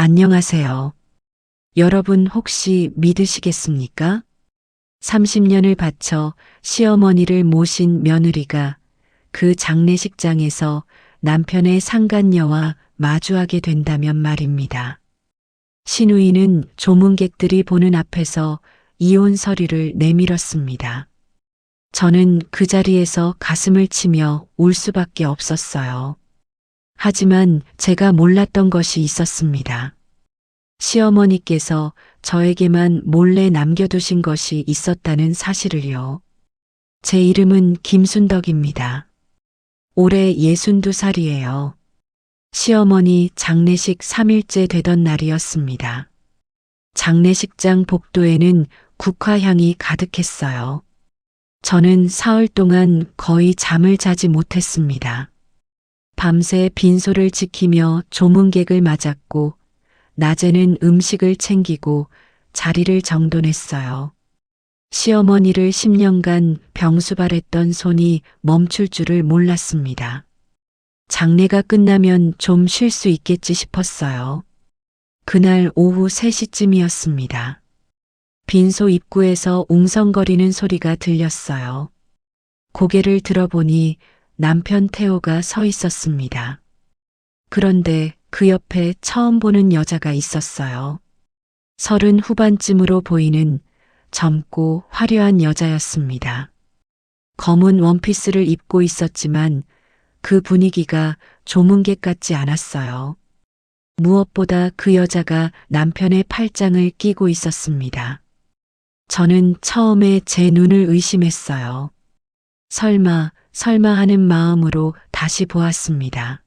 안녕하세요. 여러분 혹시 믿으시겠습니까? 30년을 바쳐 시어머니를 모신 며느리가 그 장례식장에서 남편의 상간녀와 마주하게 된다면 말입니다. 시누이는 조문객들이 보는 앞에서 이혼 서류를 내밀었습니다. 저는 그 자리에서 가슴을 치며 울 수밖에 없었어요. 하지만 제가 몰랐던 것이 있었습니다. 시어머니께서 저에게만 몰래 남겨두신 것이 있었다는 사실을요. 제 이름은 김순덕입니다. 올해 62살이에요. 시어머니 장례식 3일째 되던 날이었습니다. 장례식장 복도에는 국화향이 가득했어요. 저는 사흘 동안 거의 잠을 자지 못했습니다. 밤새 빈소를 지키며 조문객을 맞았고 낮에는 음식을 챙기고 자리를 정돈했어요. 시어머니를 10년간 병수발했던 손이 멈출 줄을 몰랐습니다. 장례가 끝나면 좀 쉴 수 있겠지 싶었어요. 그날 오후 3시쯤이었습니다. 빈소 입구에서 웅성거리는 소리가 들렸어요. 고개를 들어보니 남편 태호가 서 있었습니다. 그런데 그 옆에 처음 보는 여자가 있었어요. 30 후반쯤으로 보이는 젊고 화려한 여자였습니다. 검은 원피스를 입고 있었지만 그 분위기가 조문객 같지 않았어요. 무엇보다 그 여자가 남편의 팔짱을 끼고 있었습니다. 저는 처음에 제 눈을 의심했어요. 설마 하는 마음으로 다시 보았습니다.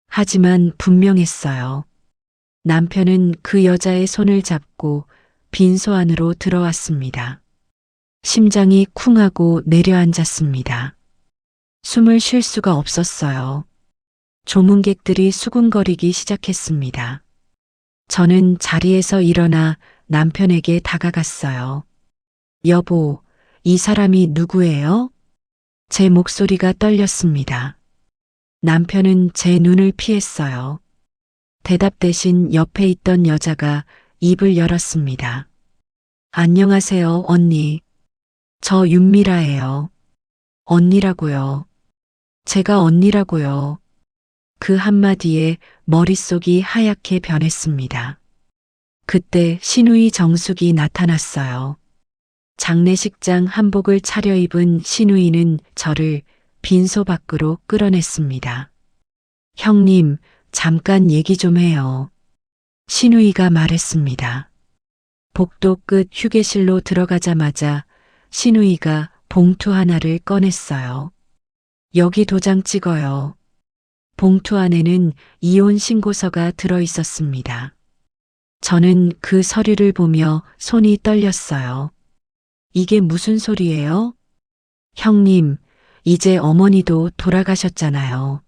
하지만 분명했어요. 남편은 그 여자의 손을 잡고 빈소 안으로 들어왔습니다. 심장이 쿵하고 내려앉았습니다. 숨을 쉴 수가 없었어요. 조문객들이 수군거리기 시작했습니다. 저는 자리에서 일어나 남편에게 다가갔어요. 여보, 이 사람이 누구예요? 제 목소리가 떨렸습니다. 남편은 제 눈을 피했어요. 대답 대신 옆에 있던 여자가 입을 열었습니다. 안녕하세요, 언니. 저 윤미라예요. 언니라고요. 제가 언니라고요. 그 한마디에 머릿속이 하얗게 변했습니다. 그때 시누이 정숙이 나타났어요. 장례식장 한복을 차려입은 시누이는 저를 빈소 밖으로 끌어냈습니다. 형님, 잠깐 얘기 좀 해요. 시누이가 말했습니다. 복도 끝 휴게실로 들어가자마자 시누이가 봉투 하나를 꺼냈어요. 여기 도장 찍어요. 봉투 안에는 이혼 신고서가 들어 있었습니다. 저는 그 서류를 보며 손이 떨렸어요. 이게 무슨 소리예요? 형님, 이제 어머니도 돌아가셨잖아요.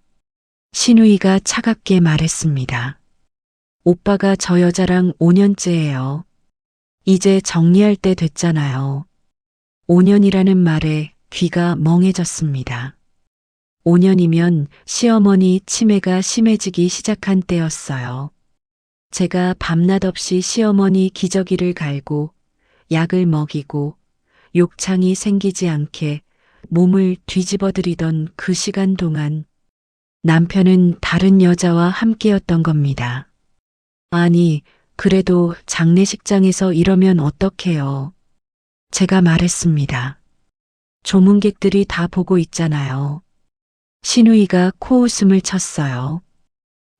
시누이가 차갑게 말했습니다. 오빠가 저 여자랑 5년째예요. 이제 정리할 때 됐잖아요. 5년이라는 말에 귀가 멍해졌습니다. 5년이면 시어머니 치매가 심해지기 시작한 때였어요. 제가 밤낮 없이 시어머니 기저귀를 갈고 약을 먹이고 욕창이 생기지 않게 몸을 뒤집어들이던 그 시간 동안 남편은 다른 여자와 함께였던 겁니다. 아니, 그래도 장례식장에서 이러면 어떡해요. 제가 말했습니다. 조문객들이 다 보고 있잖아요. 시누이가 코웃음을 쳤어요.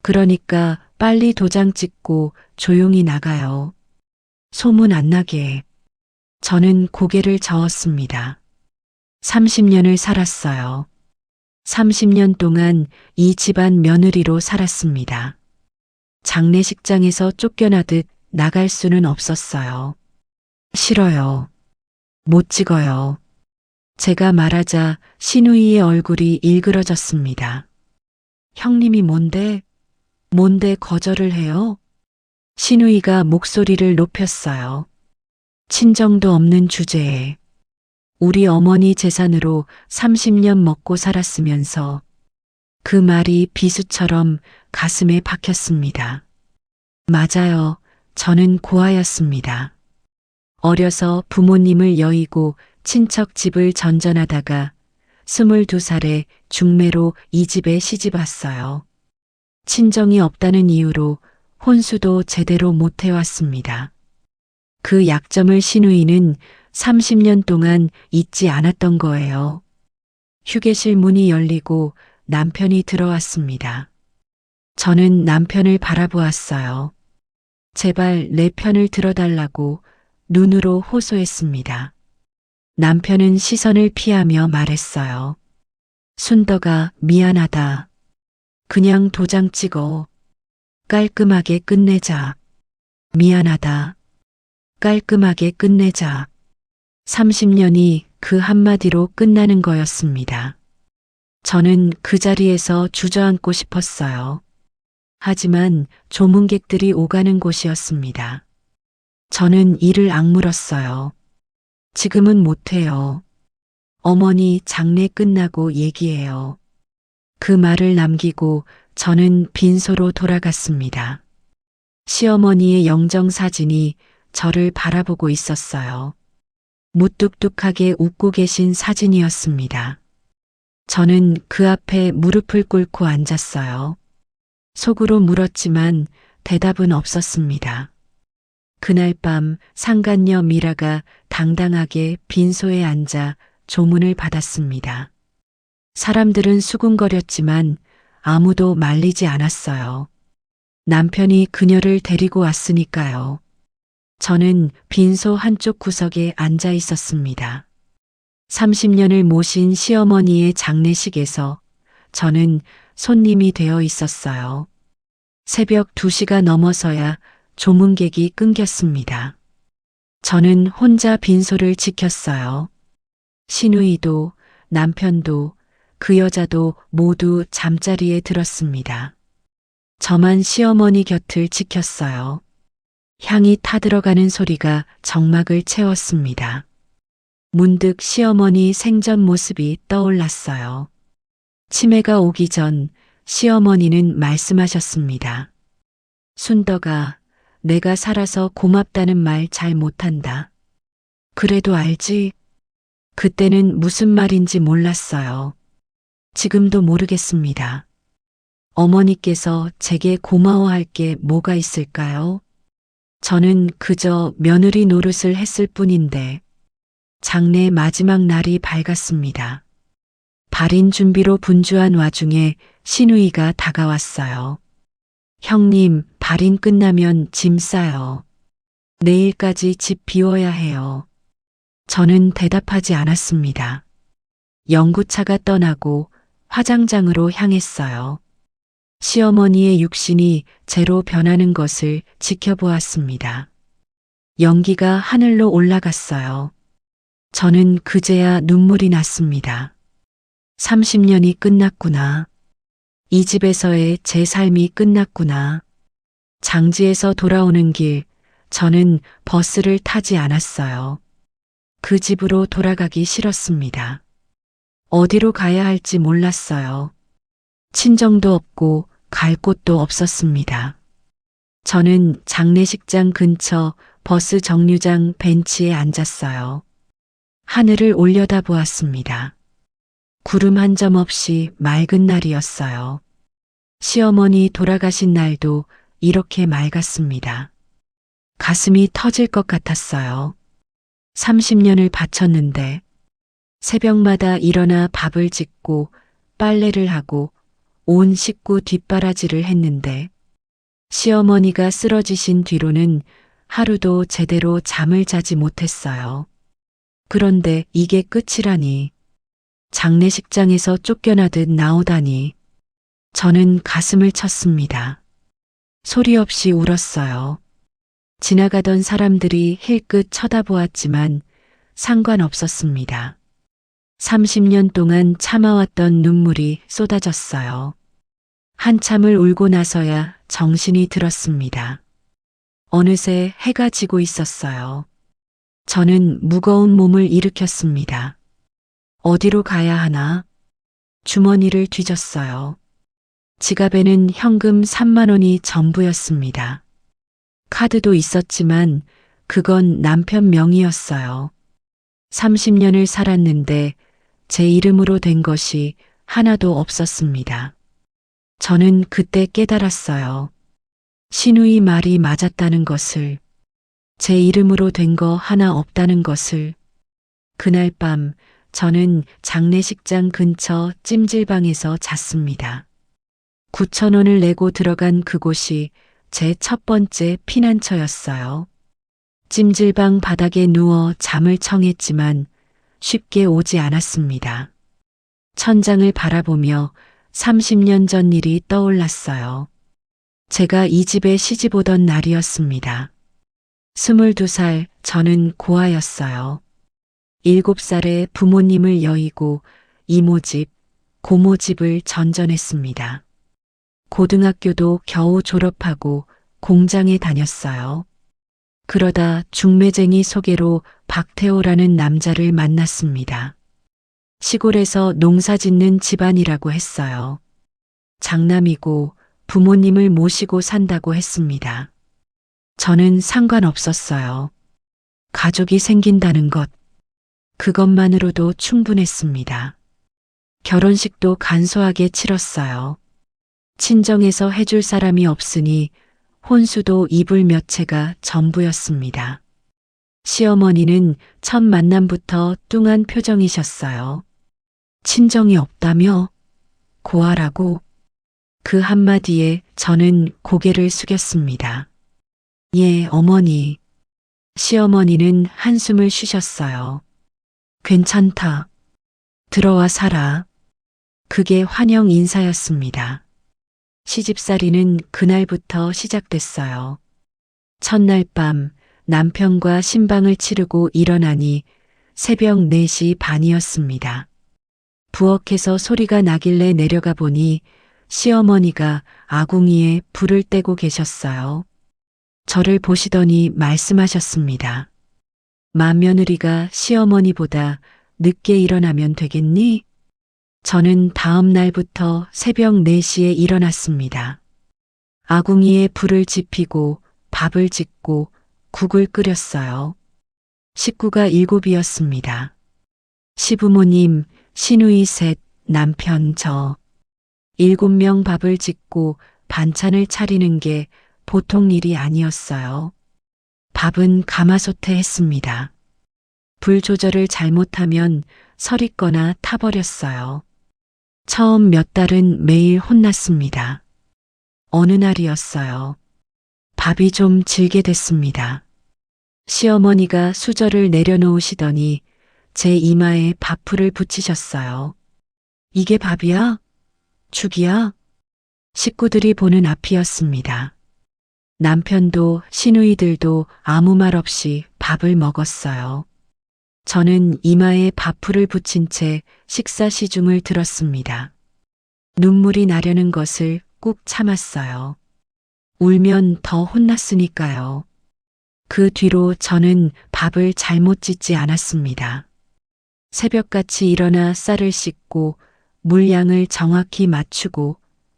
그러니까 빨리 도장 찍고 조용히 나가요. 소문 안 나게. 저는 고개를 저었습니다. 30년을 살았어요. 30년 동안 이 집안 며느리로 살았습니다. 장례식장에서 쫓겨나듯 나갈 수는 없었어요. 싫어요. 못 찍어요. 제가 말하자 시누이의 얼굴이 일그러졌습니다. 형님이 뭔데 거절을 해요? 시누이가 목소리를 높였어요. 친정도 없는 주제에 우리 어머니 재산으로 30년 먹고 살았으면서 그 말이 비수처럼 가슴에 박혔습니다. 맞아요. 저는 고아였습니다. 어려서 부모님을 여의고 친척 집을 전전하다가 22살에 중매로 이 집에 시집 왔어요. 친정이 없다는 이유로 혼수도 제대로 못 해왔습니다. 그 약점을 시누이는 30년 동안 잊지 않았던 거예요. 휴게실 문이 열리고 남편이 들어왔습니다. 저는 남편을 바라보았어요. 제발 내 편을 들어달라고 눈으로 호소했습니다. 남편은 시선을 피하며 말했어요. 순덕아, 미안하다. 그냥 도장 찍어. 깔끔하게 끝내자. 미안하다. 깔끔하게 끝내자. 30년이 그 한마디로 끝나는 거였습니다. 저는 그 자리에서 주저앉고 싶었어요. 하지만 조문객들이 오가는 곳이었습니다. 저는 이를 악물었어요. 지금은 못해요. 어머니 장례 끝나고 얘기해요. 그 말을 남기고 저는 빈소로 돌아갔습니다. 시어머니의 영정사진이 저를 바라보고 있었어요. 무뚝뚝하게 웃고 계신 사진이었습니다. 저는 그 앞에 무릎을 꿇고 앉았어요. 속으로 물었지만 대답은 없었습니다. 그날 밤 상간녀 미라가 당당하게 빈소에 앉아 조문을 받았습니다. 사람들은 수군거렸지만 아무도 말리지 않았어요. 남편이 그녀를 데리고 왔으니까요. 저는 빈소 한쪽 구석에 앉아 있었습니다. 30년을 모신 시어머니의 장례식에서 저는 손님이 되어 있었어요. 새벽 2시가 넘어서야 조문객이 끊겼습니다. 저는 혼자 빈소를 지켰어요. 시누이도 남편도 그 여자도 모두 잠자리에 들었습니다. 저만 시어머니 곁을 지켰어요. 향이 타들어가는 소리가 정막을 채웠습니다. 문득 시어머니 생전 모습이 떠올랐어요. 치매가 오기 전 시어머니는 말씀하셨습니다. 순덕아, 내가 살아서 고맙다는 말 잘 못한다. 그래도 알지? 그때는 무슨 말인지 몰랐어요. 지금도 모르겠습니다. 어머니께서 제게 고마워할 게 뭐가 있을까요? 저는 그저 며느리 노릇을 했을 뿐인데 장례 마지막 날이 밝았습니다. 발인 준비로 분주한 와중에 시누이가 다가왔어요. 형님, 발인 끝나면 짐 싸요. 내일까지 집 비워야 해요. 저는 대답하지 않았습니다. 연구차가 떠나고 화장장으로 향했어요. 시어머니의 육신이 재로 변하는 것을 지켜보았습니다. 연기가 하늘로 올라갔어요. 저는 그제야 눈물이 났습니다. 30년이 끝났구나. 이 집에서의 제 삶이 끝났구나. 장지에서 돌아오는 길, 저는 버스를 타지 않았어요. 그 집으로 돌아가기 싫었습니다. 어디로 가야 할지 몰랐어요. 친정도 없고 갈 곳도 없었습니다. 저는 장례식장 근처 버스 정류장 벤치에 앉았어요. 하늘을 올려다보았습니다. 구름 한 점 없이 맑은 날이었어요. 시어머니 돌아가신 날도 이렇게 맑았습니다. 가슴이 터질 것 같았어요. 30년을 바쳤는데 새벽마다 일어나 밥을 짓고 빨래를 하고 온 식구 뒷바라지를 했는데 시어머니가 쓰러지신 뒤로는 하루도 제대로 잠을 자지 못했어요. 그런데 이게 끝이라니. 장례식장에서 쫓겨나듯 나오다니. 저는 가슴을 쳤습니다. 소리 없이 울었어요. 지나가던 사람들이 힐끗 쳐다보았지만 상관없었습니다. 30년 동안 참아왔던 눈물이 쏟아졌어요. 한참을 울고 나서야 정신이 들었습니다. 어느새 해가 지고 있었어요. 저는 무거운 몸을 일으켰습니다. 어디로 가야 하나? 주머니를 뒤졌어요. 지갑에는 현금 3만 원이 전부였습니다. 카드도 있었지만 그건 남편 명의였어요. 30년을 살았는데 제 이름으로 된 것이 하나도 없었습니다. 저는 그때 깨달았어요. 신우이 말이 맞았다는 것을, 제 이름으로 된 거 하나 없다는 것을. 그날 밤 저는 장례식장 근처 찜질방에서 잤습니다. 9천 원을 내고 들어간 그곳이 제 첫 번째 피난처였어요. 찜질방 바닥에 누워 잠을 청했지만 쉽게 오지 않았습니다. 천장을 바라보며 30년 전 일이 떠올랐어요. 제가 이 집에 시집 오던 날이었습니다. 22살 저는 고아였어요. 7살에 부모님을 여의고 이모집, 고모집을 전전했습니다. 고등학교도 겨우 졸업하고 공장에 다녔어요. 그러다 중매쟁이 소개로 박태호라는 남자를 만났습니다. 시골에서 농사 짓는 집안이라고 했어요. 장남이고 부모님을 모시고 산다고 했습니다. 저는 상관없었어요. 가족이 생긴다는 것, 그것만으로도 충분했습니다. 결혼식도 간소하게 치렀어요. 친정에서 해줄 사람이 없으니 혼수도 이불 몇 채가 전부였습니다. 시어머니는 첫 만남부터 뚱한 표정이셨어요. 친정이 없다며? 고아라고? 그 한마디에 저는 고개를 숙였습니다. 예, 어머니. 시어머니는 한숨을 쉬셨어요. 괜찮다. 들어와 살아. 그게 환영 인사였습니다. 시집살이는 그날부터 시작됐어요. 첫날 밤 남편과 신방을 치르고 일어나니 새벽 4시 반이었습니다. 부엌에서 소리가 나길래 내려가 보니 시어머니가 아궁이에 불을 떼고 계셨어요. 저를 보시더니 말씀하셨습니다. 맏며느리가 시어머니보다 늦게 일어나면 되겠니? 저는 다음 날부터 새벽 4시에 일어났습니다. 아궁이에 불을 지피고 밥을 짓고 국을 끓였어요. 식구가 7이었습니다. 시부모님, 시누이 셋, 남편 저. 7명 밥을 짓고 반찬을 차리는 게 보통 일이 아니었어요. 밥은 가마솥에 했습니다. 불 조절을 잘못하면 서리거나 타버렸어요. 처음 몇 달은 매일 혼났습니다. 어느 날이었어요. 밥이 좀 질게 됐습니다. 시어머니가 수저를 내려놓으시더니 제 이마에 밥풀을 붙이셨어요. 이게 밥이야? 죽이야? 식구들이 보는 앞이었습니다. 남편도 시누이들도 아무 말 없이 밥을 먹었어요. 저는 이마에 밥풀을 붙인 채 식사 시중을 들었습니다. 눈물이 나려는 것을 꾹 참았어요. 울면 더 혼났으니까요. 그 뒤로 저는 밥을 잘못 짓지 않았습니다. 새벽같이 일어나 쌀을 씻고 물양을 정확히 맞추고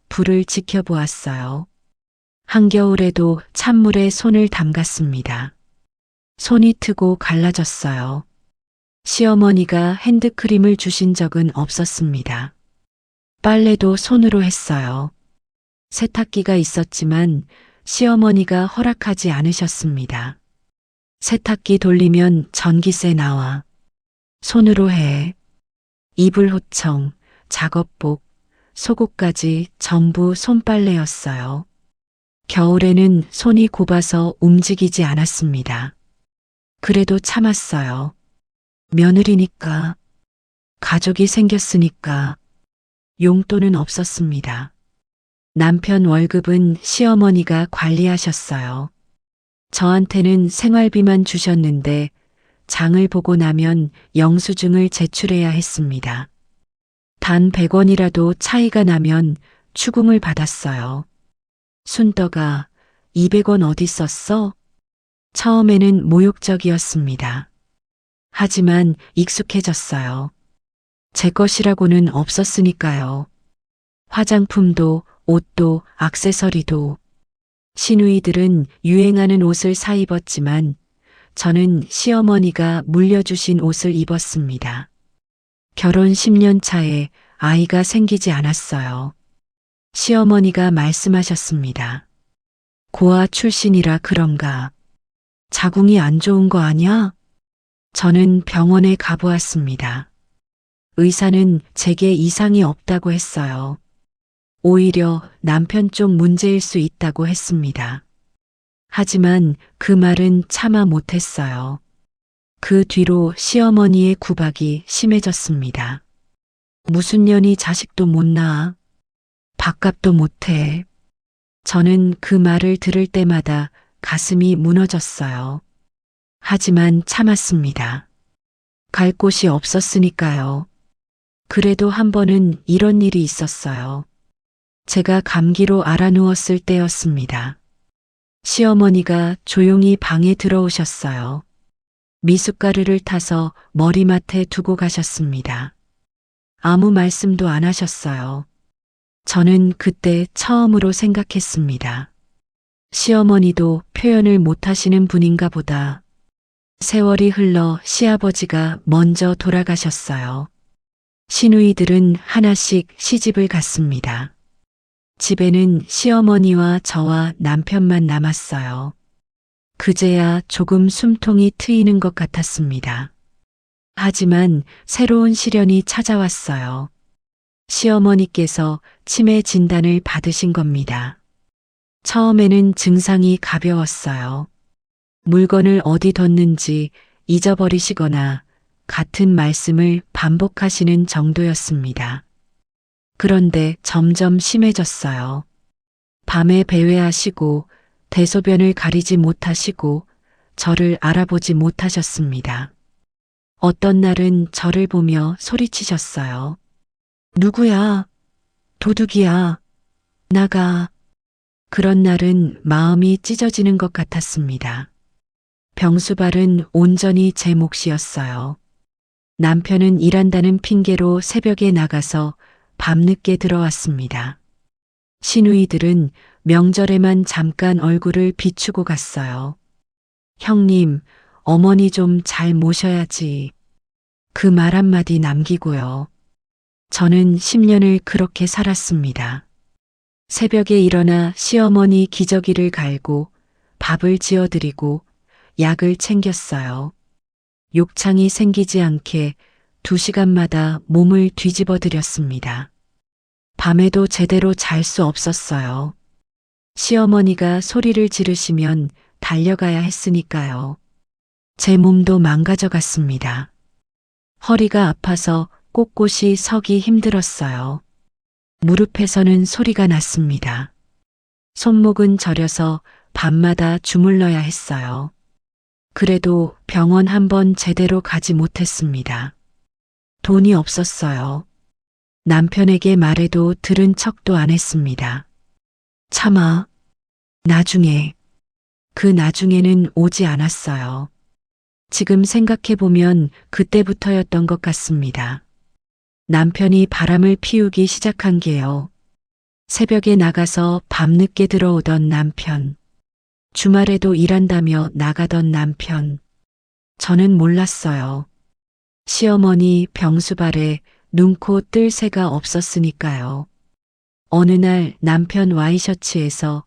불을 지켜보았어요. 한겨울에도 찬물에 손을 담갔습니다. 손이 트고 갈라졌어요. 시어머니가 핸드크림을 주신 적은 없었습니다. 빨래도 손으로 했어요. 세탁기가 있었지만 시어머니가 허락하지 않으셨습니다. 세탁기 돌리면 전기세 나와. 손으로 해. 이불 호청, 작업복, 속옷까지 전부 손빨래였어요. 겨울에는 손이 곱아서 움직이지 않았습니다. 그래도 참았어요. 며느리니까, 가족이 생겼으니까. 용돈은 없었습니다. 남편 월급은 시어머니가 관리하셨어요. 저한테는 생활비만 주셨는데 장을 보고 나면 영수증을 제출해야 했습니다. 단 100원이라도 차이가 나면 추궁을 받았어요. 순떡아, 200원 어디 썼어? 처음에는 모욕적이었습니다. 하지만 익숙해졌어요. 제 것이라고는 없었으니까요. 화장품도 옷도 액세서리도 시누이들은 유행하는 옷을 사 입었지만 저는 시어머니가 물려주신 옷을 입었습니다. 결혼 10년 차에 아이가 생기지 않았어요. 시어머니가 말씀하셨습니다. 고아 출신이라 그런가. 자궁이 안 좋은 거 아냐? 저는 병원에 가보았습니다. 의사는 제게 이상이 없다고 했어요. 오히려 남편 쪽 문제일 수 있다고 했습니다. 하지만 그 말은 참아 못했어요. 그 뒤로 시어머니의 구박이 심해졌습니다. 무슨 년이 자식도 못 낳아? 밥값도 못해. 저는 그 말을 들을 때마다 가슴이 무너졌어요. 하지만 참았습니다. 갈 곳이 없었으니까요. 그래도 한 번은 이런 일이 있었어요. 제가 감기로 알아누웠을 때였습니다. 시어머니가 조용히 방에 들어오셨어요. 미숫가루를 타서 머리맡에 두고 가셨습니다. 아무 말씀도 안 하셨어요. 저는 그때 처음으로 생각했습니다. 시어머니도 표현을 못 하시는 분인가 보다. 세월이 흘러 시아버지가 먼저 돌아가셨어요. 시누이들은 하나씩 시집을 갔습니다. 집에는 시어머니와 저와 남편만 남았어요. 그제야 조금 숨통이 트이는 것 같았습니다. 하지만 새로운 시련이 찾아왔어요. 시어머니께서 치매 진단을 받으신 겁니다. 처음에는 증상이 가벼웠어요. 물건을 어디 뒀는지 잊어버리시거나 같은 말씀을 반복하시는 정도였습니다. 그런데 점점 심해졌어요. 밤에 배회하시고 대소변을 가리지 못하시고 저를 알아보지 못하셨습니다. 어떤 날은 저를 보며 소리치셨어요. 누구야? 도둑이야. 나가. 그런 날은 마음이 찢어지는 것 같았습니다. 병수발은 온전히 제 몫이었어요. 남편은 일한다는 핑계로 새벽에 나가서 밤늦게 들어왔습니다. 시누이들은 명절에만 잠깐 얼굴을 비추고 갔어요. 형님, 어머니 좀 잘 모셔야지. 그 말 한마디 남기고요. 저는 10년을 그렇게 살았습니다. 새벽에 일어나 시어머니 기저귀를 갈고 밥을 지어드리고 약을 챙겼어요. 욕창이 생기지 않게 2시간마다 몸을 뒤집어 드렸습니다. 밤에도 제대로 잘 수 없었어요. 시어머니가 소리를 지르시면 달려가야 했으니까요. 제 몸도 망가져 갔습니다. 허리가 아파서 꼿꼿이 서기 힘들었어요. 무릎에서는 소리가 났습니다. 손목은 저려서 밤마다 주물러야 했어요. 그래도 병원 한 번 제대로 가지 못했습니다. 돈이 없었어요. 남편에게 말해도 들은 척도 안 했습니다. 차마. 나중에. 그 나중에는 오지 않았어요. 지금 생각해보면 그때부터였던 것 같습니다. 남편이 바람을 피우기 시작한 게요. 새벽에 나가서 밤늦게 들어오던 남편. 주말에도 일한다며 나가던 남편. 저는 몰랐어요. 시어머니 병수발에 눈코 뜰 새가 없었으니까요. 어느 날 남편 와이셔츠에서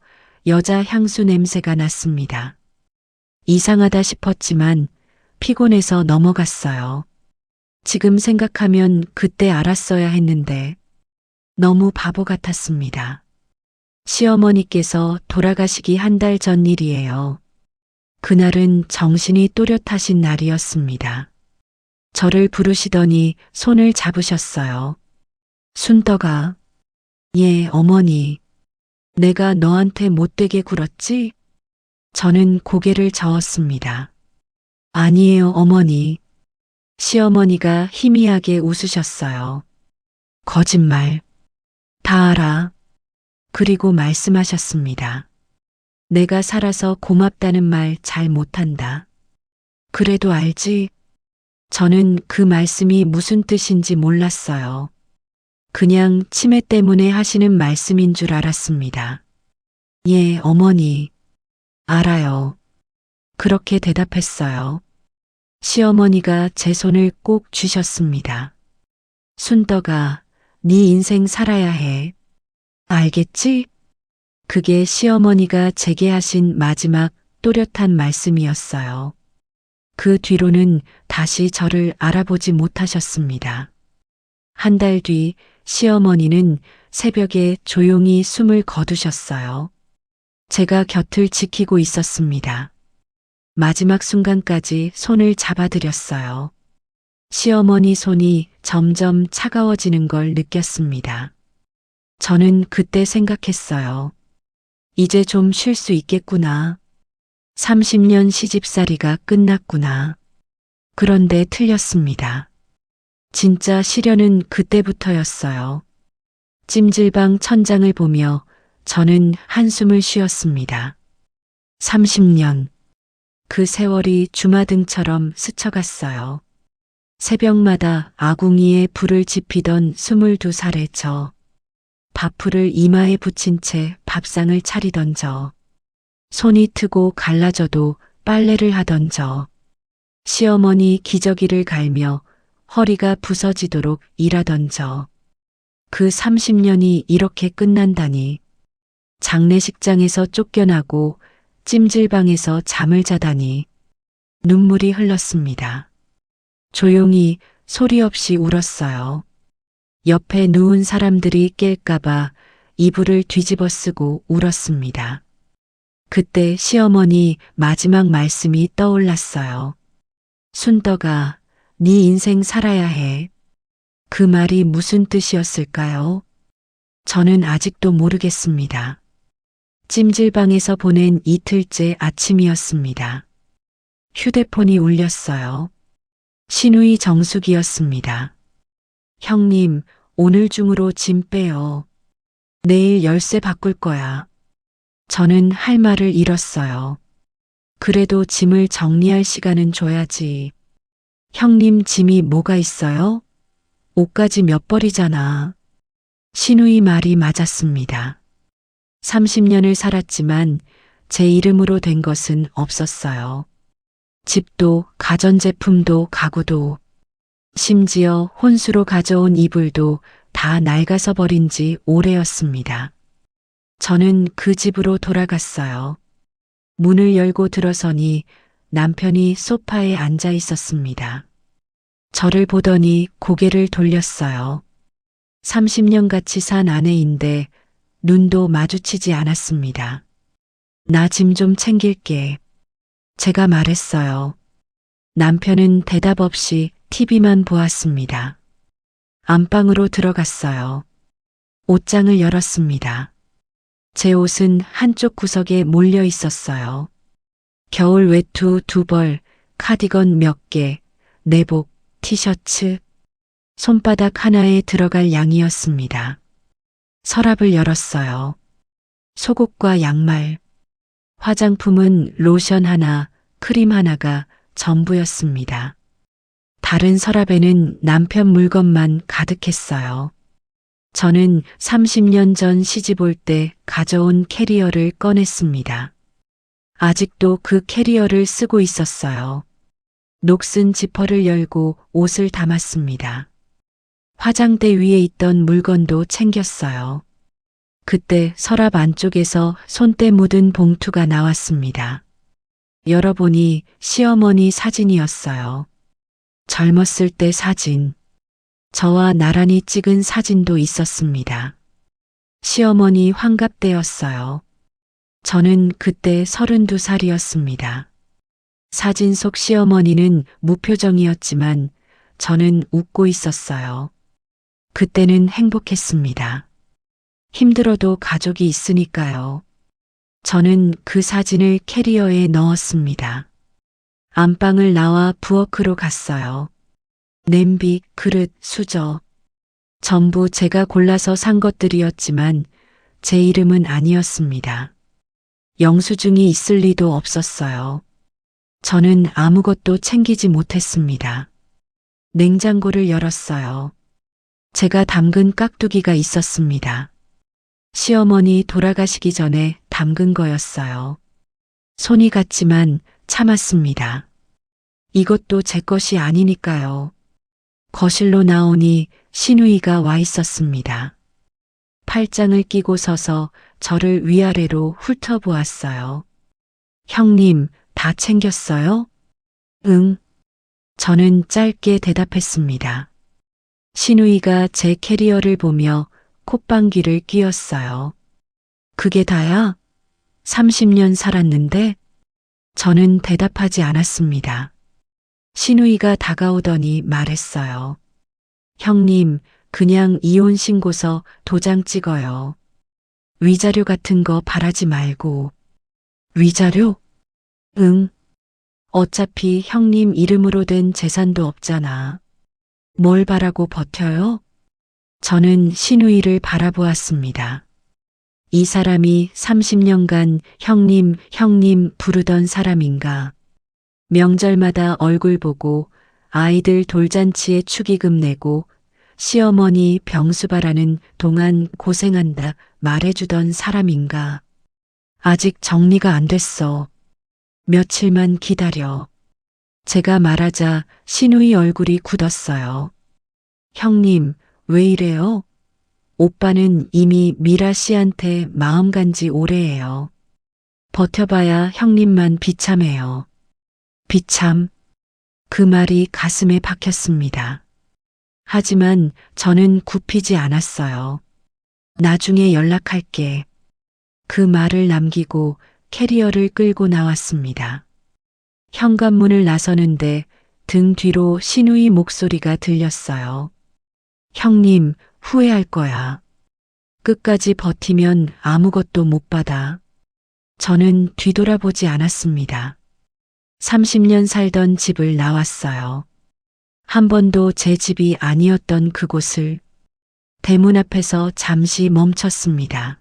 여자 향수 냄새가 났습니다. 이상하다 싶었지만 피곤해서 넘어갔어요. 지금 생각하면 그때 알았어야 했는데 너무 바보 같았습니다. 시어머니께서 돌아가시기 한 달 전 일이에요. 그날은 정신이 또렷하신 날이었습니다. 저를 부르시더니 손을 잡으셨어요. 순떡아. 예, 어머니. 내가 너한테 못되게 굴었지? 저는 고개를 저었습니다. 아니에요, 어머니. 시어머니가 희미하게 웃으셨어요. 거짓말. 다 알아. 그리고 말씀하셨습니다. 내가 살아서 고맙다는 말 잘 못한다. 그래도 알지? 저는 그 말씀이 무슨 뜻인지 몰랐어요. 그냥 치매 때문에 하시는 말씀인 줄 알았습니다. 예, 어머니. 알아요. 그렇게 대답했어요. 시어머니가 제 손을 꼭 쥐셨습니다. 순덕아, 네 인생 살아야 해. 알겠지? 그게 시어머니가 제게 하신 마지막 또렷한 말씀이었어요. 그 뒤로는 다시 저를 알아보지 못하셨습니다. 한 달 뒤 시어머니는 새벽에 조용히 숨을 거두셨어요. 제가 곁을 지키고 있었습니다. 마지막 순간까지 손을 잡아드렸어요. 시어머니 손이 점점 차가워지는 걸 느꼈습니다. 저는 그때 생각했어요. 이제 좀 쉴 수 있겠구나. 30년 시집살이가 끝났구나. 그런데 틀렸습니다. 진짜 시련은 그때부터였어요. 찜질방 천장을 보며 저는 한숨을 쉬었습니다. 30년. 그 세월이 주마등처럼 스쳐갔어요. 새벽마다 아궁이에 불을 지피던 22살의 저. 밥풀을 이마에 붙인 채 밥상을 차리던 저. 손이 트고 갈라져도 빨래를 하던 저. 시어머니 기저귀를 갈며 허리가 부서지도록 일하던 저. 그 30년이 이렇게 끝난다니. 장례식장에서 쫓겨나고 찜질방에서 잠을 자다니. 눈물이 흘렀습니다. 조용히 소리 없이 울었어요. 옆에 누운 사람들이 깰까봐 이불을 뒤집어 쓰고 울었습니다. 그때 시어머니 마지막 말씀이 떠올랐어요. 순덕아, 네 인생 살아야 해. 그 말이 무슨 뜻이었을까요? 저는 아직도 모르겠습니다. 찜질방에서 보낸 이틀째 아침이었습니다. 휴대폰이 울렸어요. 신우이 정숙이었습니다. 형님, 오늘 중으로 짐 빼요. 내일 열쇠 바꿀 거야. 저는 할 말을 잃었어요. 그래도 짐을 정리할 시간은 줘야지. 형님 짐이 뭐가 있어요? 옷까지 몇 벌이잖아. 신우이 말이 맞았습니다. 30년을 살았지만 제 이름으로 된 것은 없었어요. 집도, 가전제품도, 가구도, 심지어 혼수로 가져온 이불도 다 낡아서 버린 지 오래였습니다. 저는 그 집으로 돌아갔어요. 문을 열고 들어서니 남편이 소파에 앉아 있었습니다. 저를 보더니 고개를 돌렸어요. 30년 같이 산 아내인데 눈도 마주치지 않았습니다. 나 짐 좀 챙길게. 제가 말했어요. 남편은 대답 없이 TV만 보았습니다. 안방으로 들어갔어요. 옷장을 열었습니다. 제 옷은 한쪽 구석에 몰려 있었어요. 겨울 외투 2벌, 카디건 몇 개, 내복, 티셔츠, 손바닥 하나에 들어갈 양이었습니다. 서랍을 열었어요. 속옷과 양말, 화장품은 로션 하나, 크림 하나가 전부였습니다. 다른 서랍에는 남편 물건만 가득했어요. 저는 30년 전 시집 올 때 가져온 캐리어를 꺼냈습니다. 아직도 그 캐리어를 쓰고 있었어요. 녹슨 지퍼를 열고 옷을 담았습니다. 화장대 위에 있던 물건도 챙겼어요. 그때 서랍 안쪽에서 손때 묻은 봉투가 나왔습니다. 열어보니 시어머니 사진이었어요. 젊었을 때 사진. 저와 나란히 찍은 사진도 있었습니다. 시어머니 환갑 때였어요. 저는 그때 32살이었습니다. 사진 속 시어머니는 무표정이었지만 저는 웃고 있었어요. 그때는 행복했습니다. 힘들어도 가족이 있으니까요. 저는 그 사진을 캐리어에 넣었습니다. 안방을 나와 부엌으로 갔어요. 냄비, 그릇, 수저. 전부 제가 골라서 산 것들이었지만 제 이름은 아니었습니다. 영수증이 있을 리도 없었어요. 저는 아무것도 챙기지 못했습니다. 냉장고를 열었어요. 제가 담근 깍두기가 있었습니다. 시어머니 돌아가시기 전에 담근 거였어요. 손이 갔지만 참았습니다. 이것도 제 것이 아니니까요. 거실로 나오니 신우이가 와 있었습니다. 팔짱을 끼고 서서 저를 위아래로 훑어보았어요. 형님, 다 챙겼어요? 응. 저는 짧게 대답했습니다. 신우이가 제 캐리어를 보며 콧방귀를 뀌었어요. 그게 다야? 30년 살았는데? 저는 대답하지 않았습니다. 신우이가 다가오더니 말했어요. 형님, 그냥 이혼 신고서 도장 찍어요. 위자료 같은 거 바라지 말고. 위자료? 응. 어차피 형님 이름으로 된 재산도 없잖아. 뭘 바라고 버텨요? 저는 신우이를 바라보았습니다. 이 사람이 30년간 형님, 형님 부르던 사람인가. 명절마다 얼굴 보고 아이들 돌잔치에 축의금 내고 시어머니 병수바라는 동안 고생한다 말해주던 사람인가. 아직 정리가 안 됐어. 며칠만 기다려. 제가 말하자 신우이 얼굴이 굳었어요. 형님, 왜 이래요? 오빠는 이미 미라 씨한테 마음 간 지 오래예요. 버텨봐야 형님만 비참해요. 비참. 그 말이 가슴에 박혔습니다. 하지만 저는 굽히지 않았어요. 나중에 연락할게. 그 말을 남기고 캐리어를 끌고 나왔습니다. 현관문을 나서는데 등 뒤로 신우이 목소리가 들렸어요. 형님, 후회할 거야. 끝까지 버티면 아무것도 못 받아. 저는 뒤돌아보지 않았습니다. 30년 살던 집을 나왔어요. 한 번도 제 집이 아니었던 그곳을 대문 앞에서 잠시 멈췄습니다.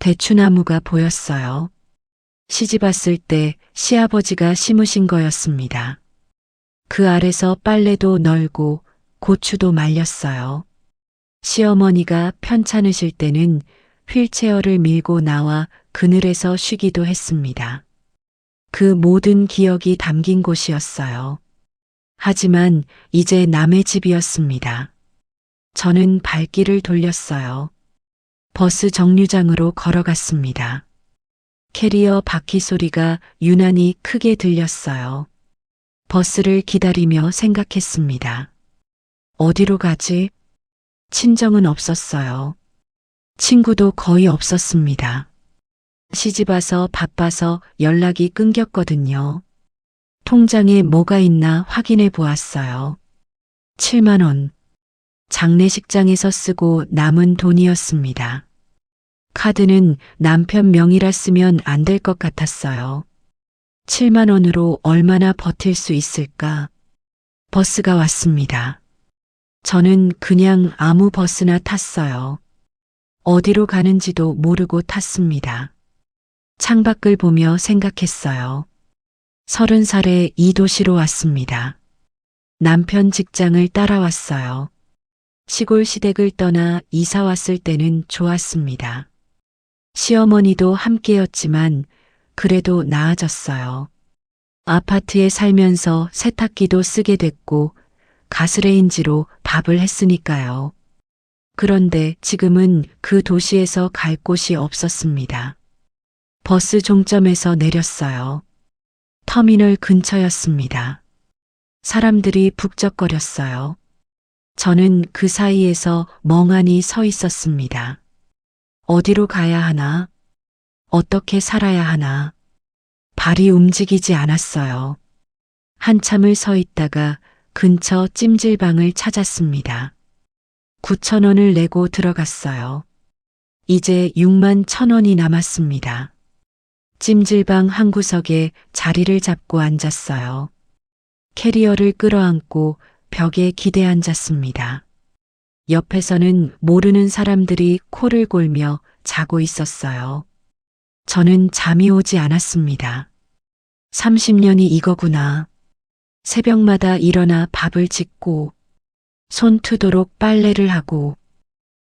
대추나무가 보였어요. 시집 왔을 때 시아버지가 심으신 거였습니다. 그 아래서 빨래도 널고 고추도 말렸어요. 시어머니가 편찮으실 때는 휠체어를 밀고 나와 그늘에서 쉬기도 했습니다. 그 모든 기억이 담긴 곳이었어요. 하지만 이제 남의 집이었습니다. 저는 발길을 돌렸어요. 버스 정류장으로 걸어갔습니다. 캐리어 바퀴 소리가 유난히 크게 들렸어요. 버스를 기다리며 생각했습니다. 어디로 가지? 친정은 없었어요. 친구도 거의 없었습니다. 시집와서 바빠서 연락이 끊겼거든요. 통장에 뭐가 있나 확인해 보았어요. 7만 원. 장례식장에서 쓰고 남은 돈이었습니다. 카드는 남편 명의라 쓰면 안 될 것 같았어요. 7만 원으로 얼마나 버틸 수 있을까? 버스가 왔습니다. 저는 그냥 아무 버스나 탔어요. 어디로 가는지도 모르고 탔습니다. 창밖을 보며 생각했어요. 30살에 이 도시로 왔습니다. 남편 직장을 따라왔어요. 시골 시댁을 떠나 이사 왔을 때는 좋았습니다. 시어머니도 함께였지만 그래도 나아졌어요. 아파트에 살면서 세탁기도 쓰게 됐고 가스레인지로 밥을 했으니까요. 그런데 지금은 그 도시에서 갈 곳이 없었습니다. 버스 종점에서 내렸어요. 터미널 근처였습니다. 사람들이 북적거렸어요. 저는 그 사이에서 멍하니 서 있었습니다. 어디로 가야 하나? 어떻게 살아야 하나? 발이 움직이지 않았어요. 한참을 서 있다가 근처 찜질방을 찾았습니다. 9천 원을 내고 들어갔어요. 이제 6만 1천 원이 남았습니다. 찜질방 한 구석에 자리를 잡고 앉았어요. 캐리어를 끌어안고 벽에 기대 앉았습니다. 옆에서는 모르는 사람들이 코를 골며 자고 있었어요. 저는 잠이 오지 않았습니다. 30년이 이거구나. 새벽마다 일어나 밥을 짓고 손 트도록 빨래를 하고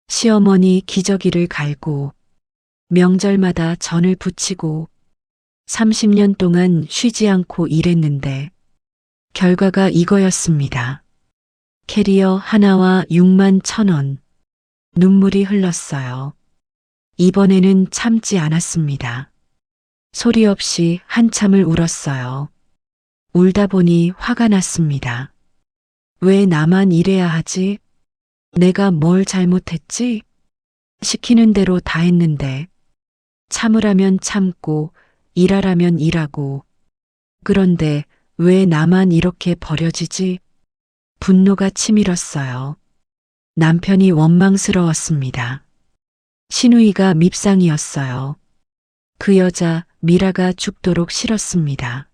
시어머니 기저귀를 갈고 명절마다 전을 부치고 30년 동안 쉬지 않고 일했는데 결과가 이거였습니다. 캐리어 하나와 6만 1,000원. 눈물이 흘렀어요. 이번에는 참지 않았습니다. 소리 없이 한참을 울었어요. 울다 보니 화가 났습니다. 왜 나만 일해야 하지? 내가 뭘 잘못했지? 시키는 대로 다 했는데, 참으라면 참고, 일하라면 일하고, 그런데 왜 나만 이렇게 버려지지? 분노가 치밀었어요. 남편이 원망스러웠습니다. 신우이가 밉상이었어요. 그 여자 미라가 죽도록 싫었습니다.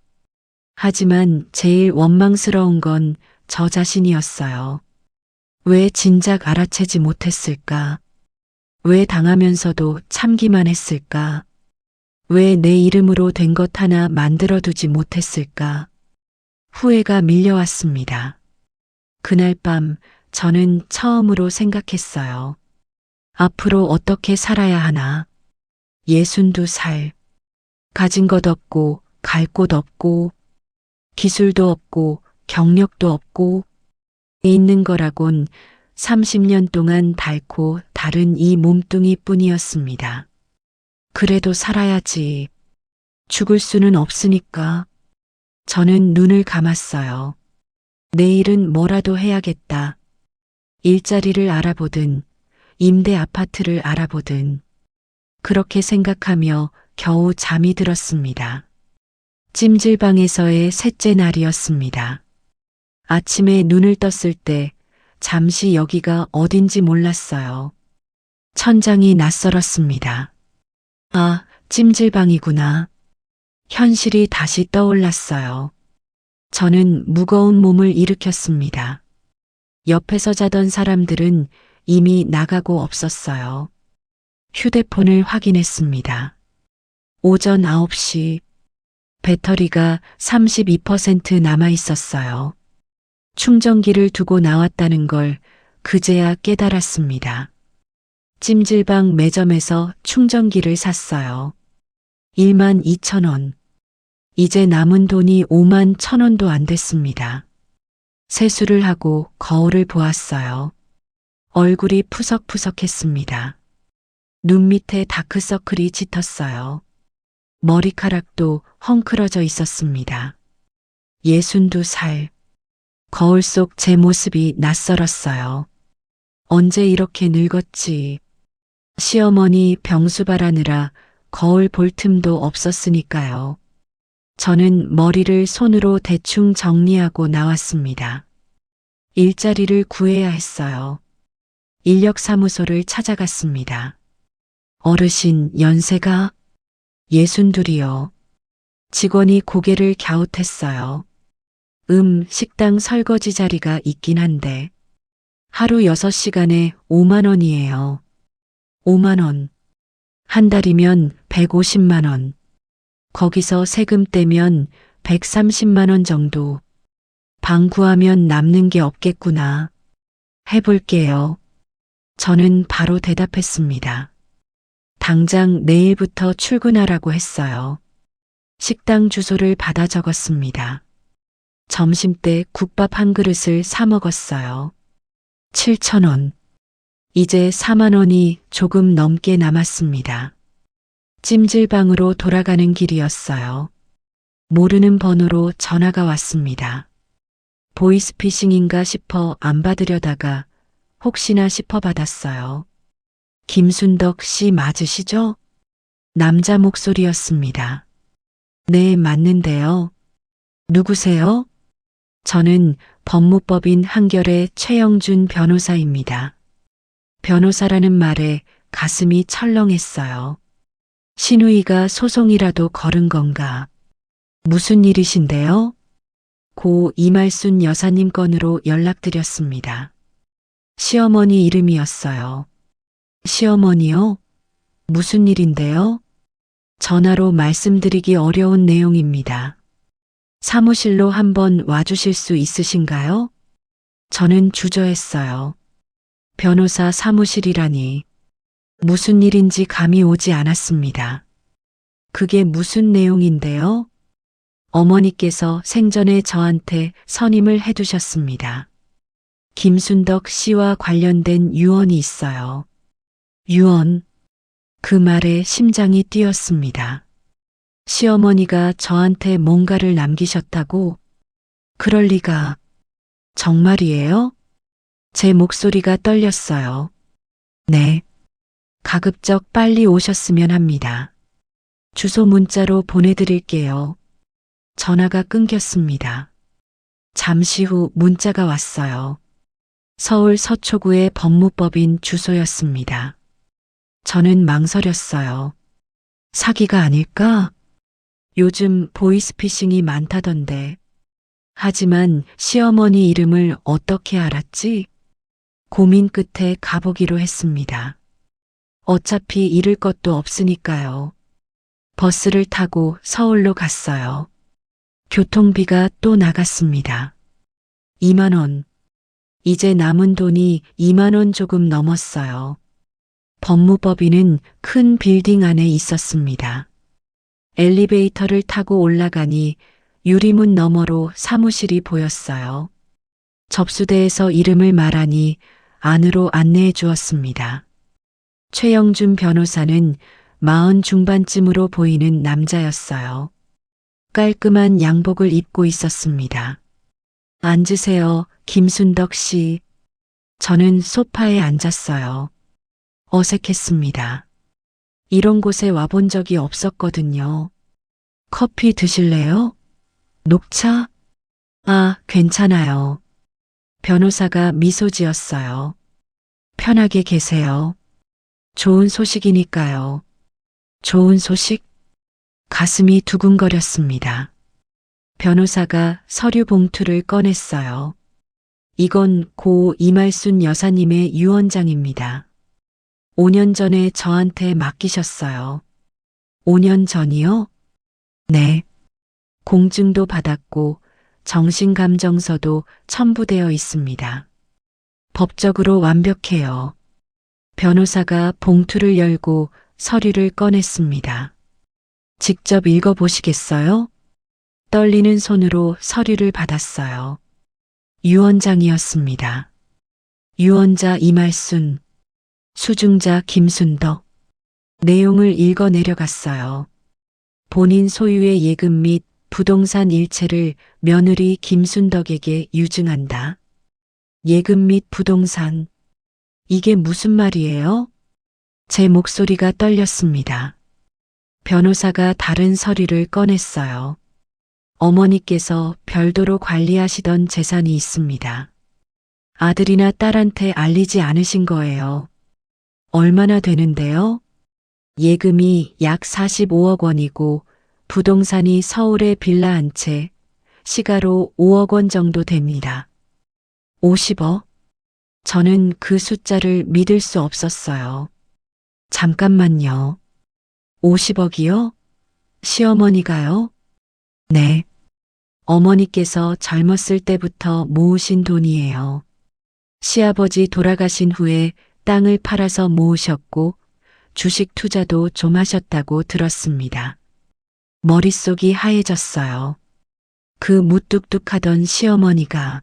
하지만 제일 원망스러운 건 저 자신이었어요. 왜 진작 알아채지 못했을까? 왜 당하면서도 참기만 했을까? 왜 내 이름으로 된 것 하나 만들어두지 못했을까? 후회가 밀려왔습니다. 그날 밤 저는 처음으로 생각했어요. 앞으로 어떻게 살아야 하나? 62살. 가진 것 없고, 갈 곳 없고, 기술도 없고, 경력도 없고, 있는 거라곤 30년 동안 닳고 다른 이 몸뚱이 뿐이었습니다. 그래도 살아야지. 죽을 수는 없으니까. 저는 눈을 감았어요. 내일은 뭐라도 해야겠다. 일자리를 알아보든, 임대 아파트를 알아보든, 그렇게 생각하며 겨우 잠이 들었습니다. 찜질방에서의 셋째 날이었습니다. 아침에 눈을 떴을 때 잠시 여기가 어딘지 몰랐어요. 천장이 낯설었습니다. 아, 찜질방이구나. 현실이 다시 떠올랐어요. 저는 무거운 몸을 일으켰습니다. 옆에서 자던 사람들은 이미 나가고 없었어요. 휴대폰을 확인했습니다. 오전 9시. 배터리가 32% 남아 있었어요. 충전기를 두고 나왔다는 걸 그제야 깨달았습니다. 찜질방 매점에서 충전기를 샀어요. 12,000원. 이제 남은 돈이 51,000원도 안 됐습니다. 세수를 하고 거울을 보았어요. 얼굴이 푸석푸석했습니다. 눈 밑에 다크서클이 짙었어요. 머리카락도 헝클어져 있었습니다. 62살. 거울 속 제 모습이 낯설었어요. 언제 이렇게 늙었지? 시어머니 병수 바라느라 거울 볼 틈도 없었으니까요. 저는 머리를 손으로 대충 정리하고 나왔습니다. 일자리를 구해야 했어요. 인력사무소를 찾아갔습니다. 어르신 연세가 62이요. 직원이 고개를 갸웃했어요. 식당 설거지 자리가 있긴 한데 하루 6시간에 5만 원이에요. 5만 원. 한 달이면 150만 원. 거기서 세금 떼면 130만 원 정도. 방 구하면 남는 게 없겠구나. 해볼게요. 저는 바로 대답했습니다. 당장 내일부터 출근하라고 했어요. 식당 주소를 받아 적었습니다. 점심때 국밥 한 그릇을 사 먹었어요. 7,000원. 이제 4만 원이 조금 넘게 남았습니다. 찜질방으로 돌아가는 길이었어요. 모르는 번호로 전화가 왔습니다. 보이스피싱인가 싶어 안 받으려다가 혹시나 싶어 받았어요. 김순덕 씨 맞으시죠? 남자 목소리였습니다. 네, 맞는데요. 누구세요? 저는 법무법인 한결의 최영준 변호사입니다. 변호사라는 말에 가슴이 철렁했어요. 신우이가 소송이라도 걸은 건가? 무슨 일이신데요? 고 이말순 여사님 건으로 연락드렸습니다. 시어머니 이름이었어요. 시어머니요? 무슨 일인데요? 전화로 말씀드리기 어려운 내용입니다. 사무실로 한번 와주실 수 있으신가요? 저는 주저했어요. 변호사 사무실이라니. 무슨 일인지 감이 오지 않았습니다. 그게 무슨 내용인데요? 어머니께서 생전에 저한테 선임을 해두셨습니다. 김순덕 씨와 관련된 유언이 있어요. 유언. 그 말에 심장이 뛰었습니다. 시어머니가 저한테 뭔가를 남기셨다고? 그럴 리가. 정말이에요? 제 목소리가 떨렸어요. 네. 가급적 빨리 오셨으면 합니다. 주소 문자로 보내드릴게요. 전화가 끊겼습니다. 잠시 후 문자가 왔어요. 서울 서초구의 법무법인 주소였습니다. 저는 망설였어요. 사기가 아닐까? 요즘 보이스피싱이 많다던데. 하지만 시어머니 이름을 어떻게 알았지? 고민 끝에 가보기로 했습니다. 어차피 잃을 것도 없으니까요. 버스를 타고 서울로 갔어요. 교통비가 또 나갔습니다. 2만 원. 이제 남은 돈이 2만 원 조금 넘었어요. 법무법인은 큰 빌딩 안에 있었습니다. 엘리베이터를 타고 올라가니 유리문 너머로 사무실이 보였어요. 접수대에서 이름을 말하니 안으로 안내해 주었습니다. 최영준 변호사는 40 중반쯤으로 보이는 남자였어요. 깔끔한 양복을 입고 있었습니다. 앉으세요, 김순덕 씨. 저는 소파에 앉았어요. 어색했습니다. 이런 곳에 와본 적이 없었거든요. 커피 드실래요? 녹차? 아, 괜찮아요. 변호사가 미소 지었어요. 편하게 계세요. 좋은 소식이니까요. 좋은 소식? 가슴이 두근거렸습니다. 변호사가 서류 봉투를 꺼냈어요. 이건 고 이말순 여사님의 유언장입니다. 5년 전에 저한테 맡기셨어요. 5년 전이요? 네. 공증도 받았고 정신감정서도 첨부되어 있습니다. 법적으로 완벽해요. 변호사가 봉투를 열고 서류를 꺼냈습니다. 직접 읽어보시겠어요? 떨리는 손으로 서류를 받았어요. 유언장이었습니다. 유언자 이말순, 수증자 김순덕. 내용을 읽어 내려갔어요. 본인 소유의 예금 및 부동산 일체를 며느리 김순덕에게 유증한다. 예금 및 부동산. 이게 무슨 말이에요? 제 목소리가 떨렸습니다. 변호사가 다른 서류를 꺼냈어요. 어머니께서 별도로 관리하시던 재산이 있습니다. 아들이나 딸한테 알리지 않으신 거예요. 얼마나 되는데요? 예금이 약 45억 원이고 부동산이 서울에 빌라 한 채, 시가로 5억 원 정도 됩니다. 50억? 저는 그 숫자를 믿을 수 없었어요. 잠깐만요. 50억이요? 시어머니가요? 네. 어머니께서 젊었을 때부터 모으신 돈이에요. 시아버지 돌아가신 후에 땅을 팔아서 모으셨고 주식 투자도 좀 하셨다고 들었습니다. 머릿속이 하얘졌어요. 그 무뚝뚝하던 시어머니가,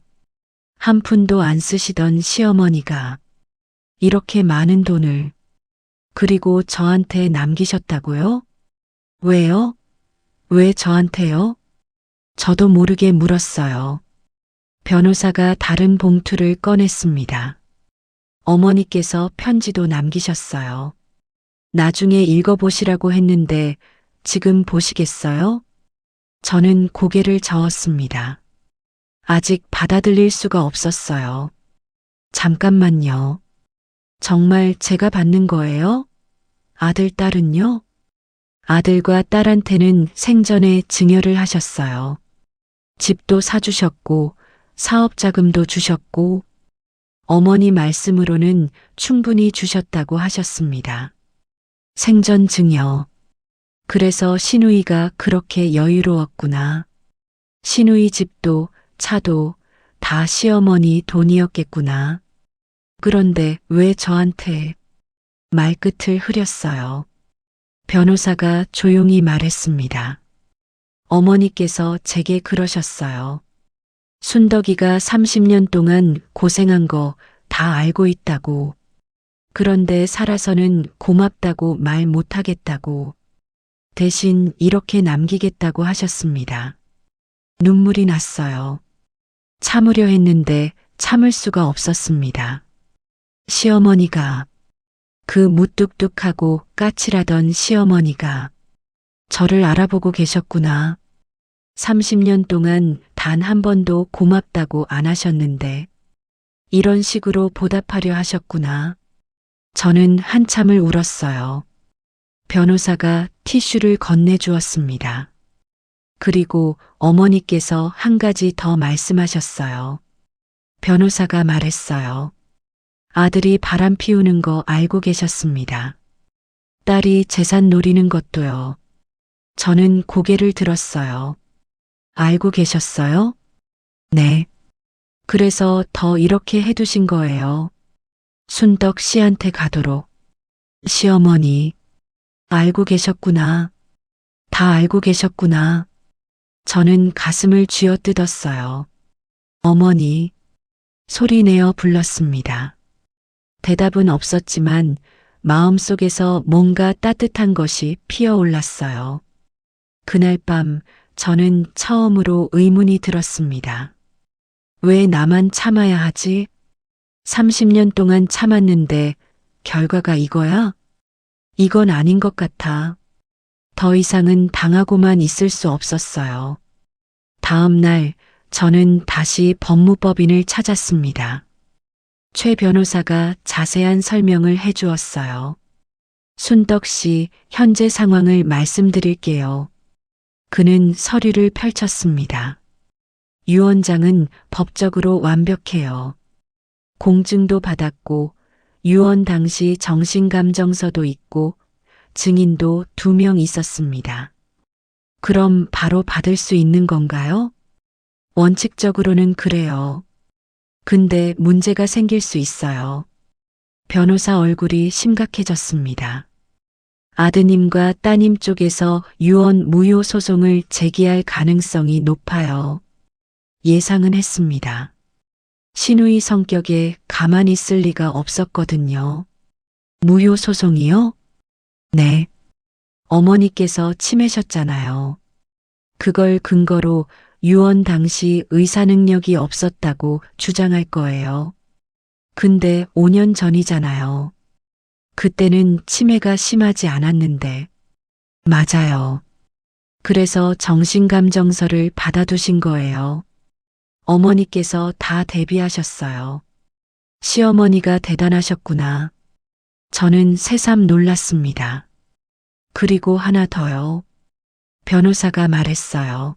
한 푼도 안 쓰시던 시어머니가 이렇게 많은 돈을, 그리고 저한테 남기셨다고요? 왜요? 왜 저한테요? 저도 모르게 물었어요. 변호사가 다른 봉투를 꺼냈습니다. 어머니께서 편지도 남기셨어요. 나중에 읽어보시라고 했는데 지금 보시겠어요? 저는 고개를 저었습니다. 아직 받아들일 수가 없었어요. 잠깐만요. 정말 제가 받는 거예요? 아들, 딸은요? 아들과 딸한테는 생전에 증여를 하셨어요. 집도 사주셨고 사업 자금도 주셨고 어머니 말씀으로는 충분히 주셨다고 하셨습니다. 생전 증여. 그래서 시누이가 그렇게 여유로웠구나. 시누이 집도 차도 다 시어머니 돈이었겠구나. 그런데 왜 저한테? 말끝을 흐렸어요. 변호사가 조용히 말했습니다. 어머니께서 제게 그러셨어요. 순덕이가 30년 동안 고생한 거 다 알고 있다고. 그런데 살아서는 고맙다고 말 못하겠다고. 대신 이렇게 남기겠다고 하셨습니다. 눈물이 났어요. 참으려 했는데 참을 수가 없었습니다. 시어머니가, 그 무뚝뚝하고 까칠하던 시어머니가 저를 알아보고 계셨구나. 30년 동안 단 한 번도 고맙다고 안 하셨는데 이런 식으로 보답하려 하셨구나. 저는 한참을 울었어요. 변호사가 티슈를 건네주었습니다. 그리고 어머니께서 한 가지 더 말씀하셨어요. 변호사가 말했어요. 아들이 바람 피우는 거 알고 계셨습니다. 딸이 재산 노리는 것도요. 저는 고개를 들었어요. 알고 계셨어요? 네. 그래서 더 이렇게 해두신 거예요. 순덕 씨한테 가도록. 시어머니, 알고 계셨구나. 다 알고 계셨구나. 저는 가슴을 쥐어뜯었어요. 어머니, 소리내어 불렀습니다. 대답은 없었지만 마음속에서 뭔가 따뜻한 것이 피어올랐어요. 그날 밤 저는 처음으로 의문이 들었습니다. 왜 나만 참아야 하지? 30년 동안 참았는데 결과가 이거야? 이건 아닌 것 같아. 더 이상은 당하고만 있을 수 없었어요. 다음 날 저는 다시 법무법인을 찾았습니다. 최 변호사가 자세한 설명을 해주었어요. 순덕 씨 현재 상황을 말씀드릴게요. 그는 서류를 펼쳤습니다. 유언장은 법적으로 완벽해요. 공증도 받았고 유언 당시 정신감정서도 있고 증인도 2명 있었습니다. 그럼 바로 받을 수 있는 건가요? 원칙적으로는 그래요. 근데 문제가 생길 수 있어요. 변호사 얼굴이 심각해졌습니다. 아드님과 따님 쪽에서 유언 무효 소송을 제기할 가능성이 높아요. 예상은 했습니다. 신우이 성격에 가만히 있을 리가 없었거든요. 무효 소송이요? 네. 어머니께서 치매셨잖아요. 그걸 근거로 유언 당시 의사 능력이 없었다고 주장할 거예요. 근데 5년 전이잖아요. 그때는 치매가 심하지 않았는데. 맞아요. 그래서 정신감정서를 받아두신 거예요. 어머니께서 다 대비하셨어요. 시어머니가 대단하셨구나. 저는 새삼 놀랐습니다. 그리고 하나 더요. 변호사가 말했어요.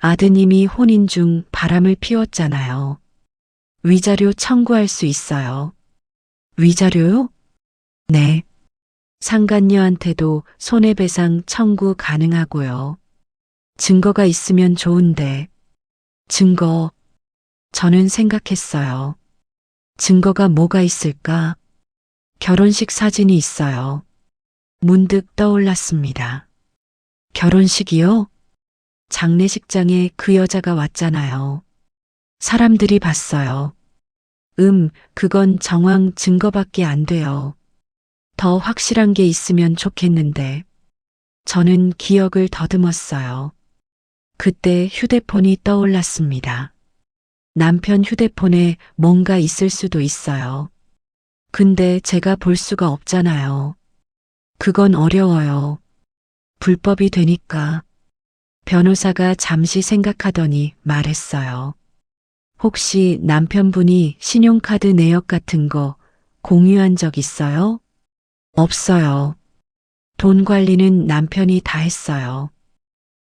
아드님이 혼인 중 바람을 피웠잖아요. 위자료 청구할 수 있어요. 위자료요? 네. 상간녀한테도 손해배상 청구 가능하고요. 증거가 있으면 좋은데. 증거. 저는 생각했어요. 증거가 뭐가 있을까? 결혼식 사진이 있어요. 문득 떠올랐습니다. 결혼식이요? 장례식장에 그 여자가 왔잖아요. 사람들이 봤어요. 그건 정황 증거밖에 안 돼요. 더 확실한 게 있으면 좋겠는데. 저는 기억을 더듬었어요. 그때 휴대폰이 떠올랐습니다. 남편 휴대폰에 뭔가 있을 수도 있어요. 근데 제가 볼 수가 없잖아요. 그건 어려워요. 불법이 되니까. 변호사가 잠시 생각하더니 말했어요. 혹시 남편분이 신용카드 내역 같은 거 공유한 적 있어요? 없어요. 돈 관리는 남편이 다 했어요.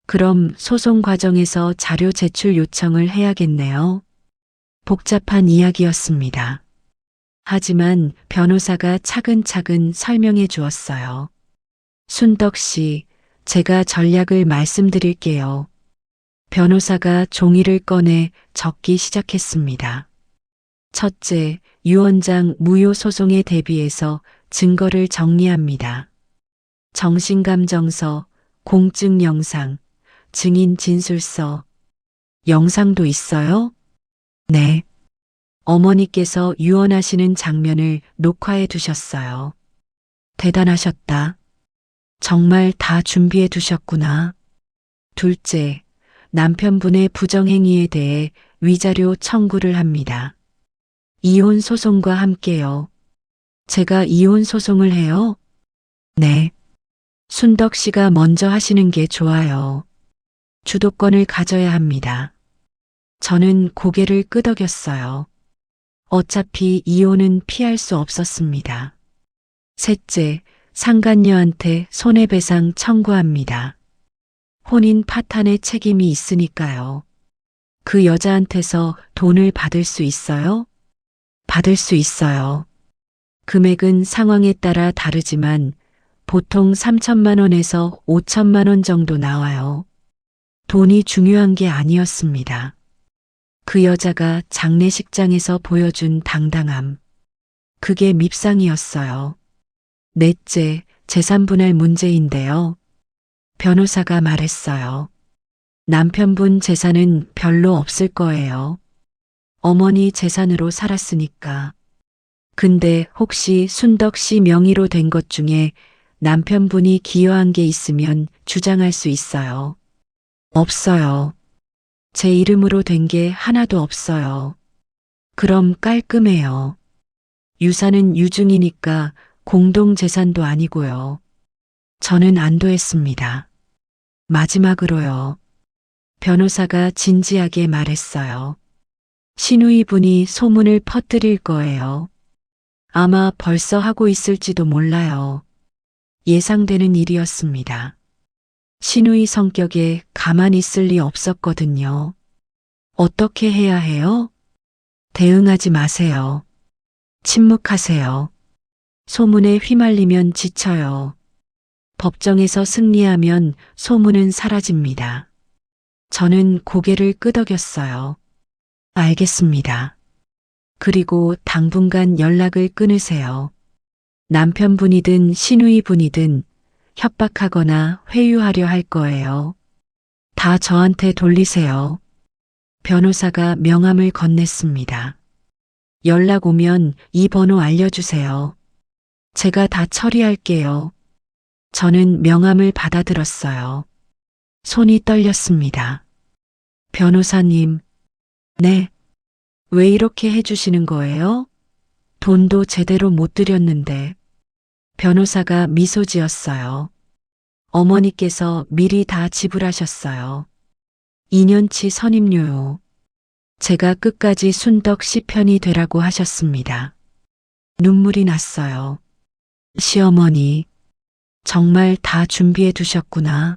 그럼 소송 과정에서 자료 제출 요청을 해야겠네요. 복잡한 이야기였습니다. 하지만 변호사가 차근차근 설명해 주었어요. 순덕 씨, 제가 전략을 말씀드릴게요. 변호사가 종이를 꺼내 적기 시작했습니다. 첫째, 유언장 무효 소송에 대비해서 증거를 정리합니다. 정신감정서, 공증 영상, 증인 진술서. 영상도 있어요? 네. 어머니께서 유언하시는 장면을 녹화해 두셨어요. 대단하셨다. 정말 다 준비해 두셨구나. 둘째, 남편분의 부정행위에 대해 위자료 청구를 합니다. 이혼 소송과 함께요. 제가 이혼 소송을 해요? 네. 순덕 씨가 먼저 하시는 게 좋아요. 주도권을 가져야 합니다. 저는 고개를 끄덕였어요. 어차피 이혼은 피할 수 없었습니다. 셋째, 상간녀한테 손해배상 청구합니다. 혼인 파탄의 책임이 있으니까요. 그 여자한테서 돈을 받을 수 있어요? 받을 수 있어요. 금액은 상황에 따라 다르지만 보통 3천만 원에서 5천만 원 정도 나와요. 돈이 중요한 게 아니었습니다. 그 여자가 장례식장에서 보여준 당당함. 그게 밉상이었어요. 넷째, 재산분할 문제인데요. 변호사가 말했어요. 남편분 재산은 별로 없을 거예요. 어머니 재산으로 살았으니까. 근데 혹시 순덕 씨 명의로 된 것 중에 남편분이 기여한 게 있으면 주장할 수 있어요. 없어요. 제 이름으로 된 게 하나도 없어요. 그럼 깔끔해요. 유산은 유증이니까 공동재산도 아니고요. 저는 안도했습니다. 마지막으로요. 변호사가 진지하게 말했어요. 시누이 분이 소문을 퍼뜨릴 거예요. 아마 벌써 하고 있을지도 몰라요. 예상되는 일이었습니다. 시누이 성격에 가만히 있을 리 없었거든요. 어떻게 해야 해요? 대응하지 마세요. 침묵하세요. 소문에 휘말리면 지쳐요. 법정에서 승리하면 소문은 사라집니다. 저는 고개를 끄덕였어요. 알겠습니다. 그리고 당분간 연락을 끊으세요. 남편분이든 시누이분이든 협박하거나 회유하려 할 거예요. 다 저한테 돌리세요. 변호사가 명함을 건넸습니다. 연락 오면 이 번호 알려주세요. 제가 다 처리할게요. 저는 명함을 받아들었어요. 손이 떨렸습니다. 변호사님, 네. 왜 이렇게 해주시는 거예요? 돈도 제대로 못 드렸는데. 변호사가 미소 지었어요. 어머니께서 미리 다 지불하셨어요. 2년치 선임료요. 제가 끝까지 순덕 씨 편이 되라고 하셨습니다. 눈물이 났어요. 시어머니, 정말 다 준비해 두셨구나.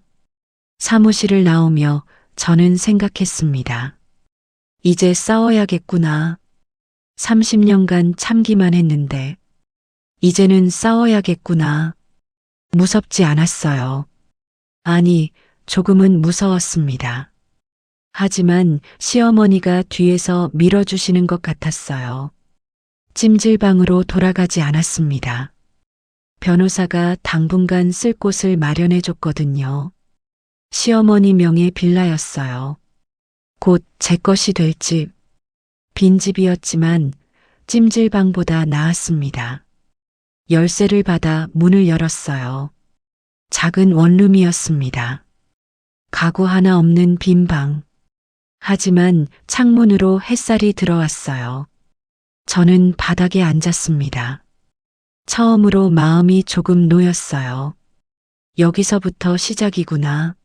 사무실을 나오며 저는 생각했습니다. 이제 싸워야겠구나. 30년간 참기만 했는데, 이제는 싸워야겠구나. 무섭지 않았어요. 아니, 조금은 무서웠습니다. 하지만 시어머니가 뒤에서 밀어주시는 것 같았어요. 찜질방으로 돌아가지 않았습니다. 변호사가 당분간 쓸 곳을 마련해 줬거든요. 시어머니 명의 빌라였어요. 곧 제 것이 될 집. 빈집이었지만 찜질방보다 나았습니다. 열쇠를 받아 문을 열었어요. 작은 원룸이었습니다. 가구 하나 없는 빈 방. 하지만 창문으로 햇살이 들어왔어요. 저는 바닥에 앉았습니다. 처음으로 마음이 조금 놓였어요. 여기서부터 시작이구나.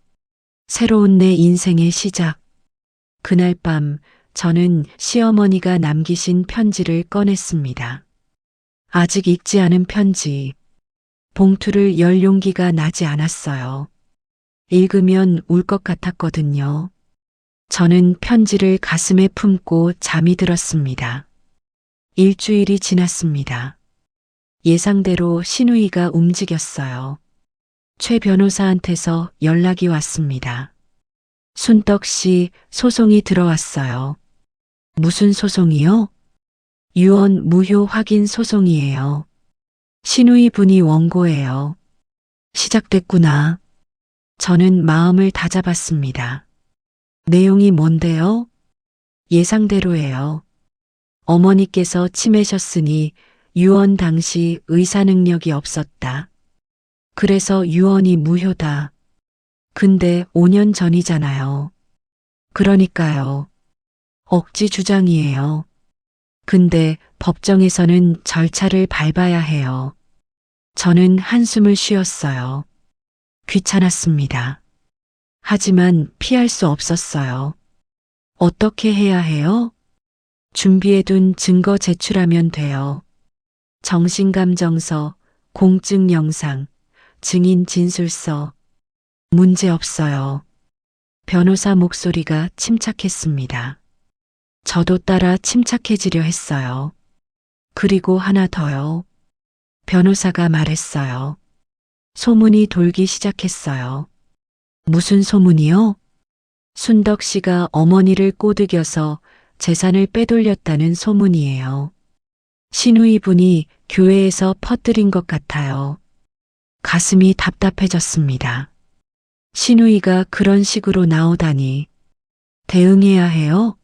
새로운 내 인생의 시작. 그날 밤 저는 시어머니가 남기신 편지를 꺼냈습니다. 아직 읽지 않은 편지. 봉투를 열 용기가 나지 않았어요. 읽으면 울 것 같았거든요. 저는 편지를 가슴에 품고 잠이 들었습니다. 일주일이 지났습니다. 예상대로 시누이가 움직였어요. 최 변호사한테서 연락이 왔습니다. 순덕 씨 소송이 들어왔어요. 무슨 소송이요? 유언 무효 확인 소송이에요. 신우이 분이 원고예요. 시작됐구나. 저는 마음을 다잡았습니다. 내용이 뭔데요? 예상대로예요. 어머니께서 치매셨으니 유언 당시 의사 능력이 없었다. 그래서 유언이 무효다. 근데 5년 전이잖아요. 그러니까요. 억지 주장이에요. 근데 법정에서는 절차를 밟아야 해요. 저는 한숨을 쉬었어요. 귀찮았습니다. 하지만 피할 수 없었어요. 어떻게 해야 해요? 준비해둔 증거 제출하면 돼요. 정신감정서, 공증 영상, 증인 진술서. 문제 없어요. 변호사 목소리가 침착했습니다. 저도 따라 침착해지려 했어요. 그리고 하나 더요. 변호사가 말했어요. 소문이 돌기 시작했어요. 무슨 소문이요? 순덕 씨가 어머니를 꼬드겨서 재산을 빼돌렸다는 소문이에요. 신우이 분이 교회에서 퍼뜨린 것 같아요. 가슴이 답답해졌습니다. 신우이가 그런 식으로 나오다니. 대응해야 해요?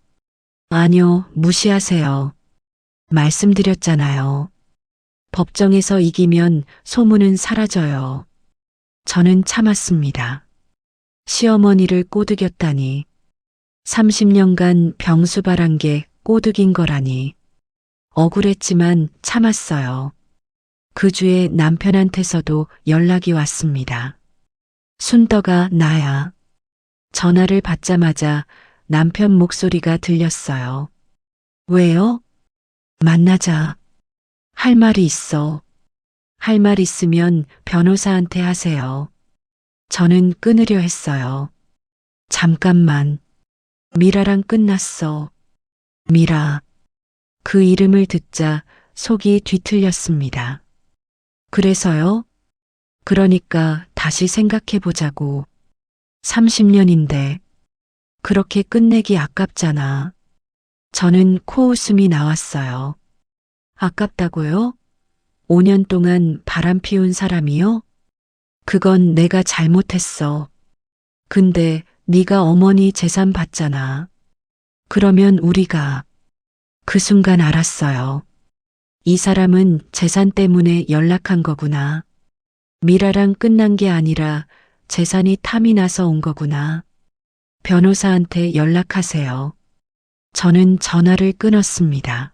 아니요, 무시하세요. 말씀드렸잖아요. 법정에서 이기면 소문은 사라져요. 저는 참았습니다. 시어머니를 꼬드겼다니. 30년간 병수발한 게 꼬드긴 거라니. 억울했지만 참았어요. 그 주에 남편한테서도 연락이 왔습니다. 순덕아, 나야. 전화를 받자마자 남편 목소리가 들렸어요. 왜요? 만나자. 할 말이 있어. 할 말 있으면 변호사한테 하세요. 저는 끊으려 했어요. 잠깐만. 미라랑 끝났어. 미라. 그 이름을 듣자 속이 뒤틀렸습니다. 그래서요? 그러니까 다시 생각해 보자고. 30년인데 그렇게 끝내기 아깝잖아. 저는 코웃음이 나왔어요. 아깝다고요? 5년 동안 바람 피운 사람이요? 그건 내가 잘못했어. 근데 네가 어머니 재산 받잖아. 그러면 우리가 그 순간 알았어요. 이 사람은 재산 때문에 연락한 거구나. 미라랑 끝난 게 아니라 재산이 탐이 나서 온 거구나. 변호사한테 연락하세요. 저는 전화를 끊었습니다.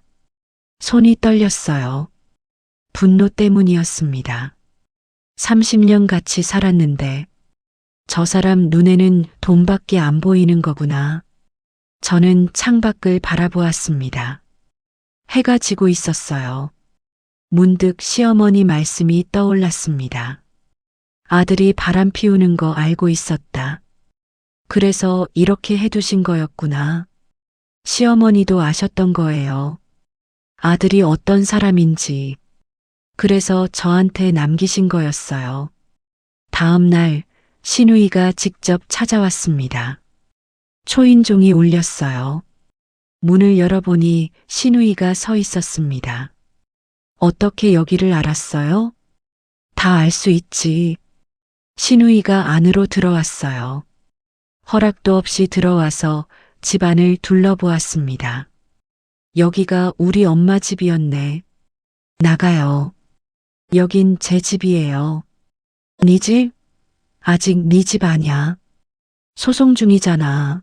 손이 떨렸어요. 분노 때문이었습니다. 30년 같이 살았는데 저 사람 눈에는 돈밖에 안 보이는 거구나. 저는 창밖을 바라보았습니다. 해가 지고 있었어요. 문득 시어머니 말씀이 떠올랐습니다. 아들이 바람 피우는 거 알고 있었다. 그래서 이렇게 해두신 거였구나. 시어머니도 아셨던 거예요. 아들이 어떤 사람인지. 그래서 저한테 남기신 거였어요. 다음 날 신우이가 직접 찾아왔습니다. 초인종이 울렸어요. 문을 열어보니 신우이가 서 있었습니다. 어떻게 여기를 알았어요? 다 알 수 있지. 신우이가 안으로 들어왔어요. 허락도 없이 들어와서 집안을 둘러보았습니다. 여기가 우리 엄마 집이었네. 나가요. 여긴 제 집이에요. 네 집? 아직 네 집 아냐. 소송 중이잖아.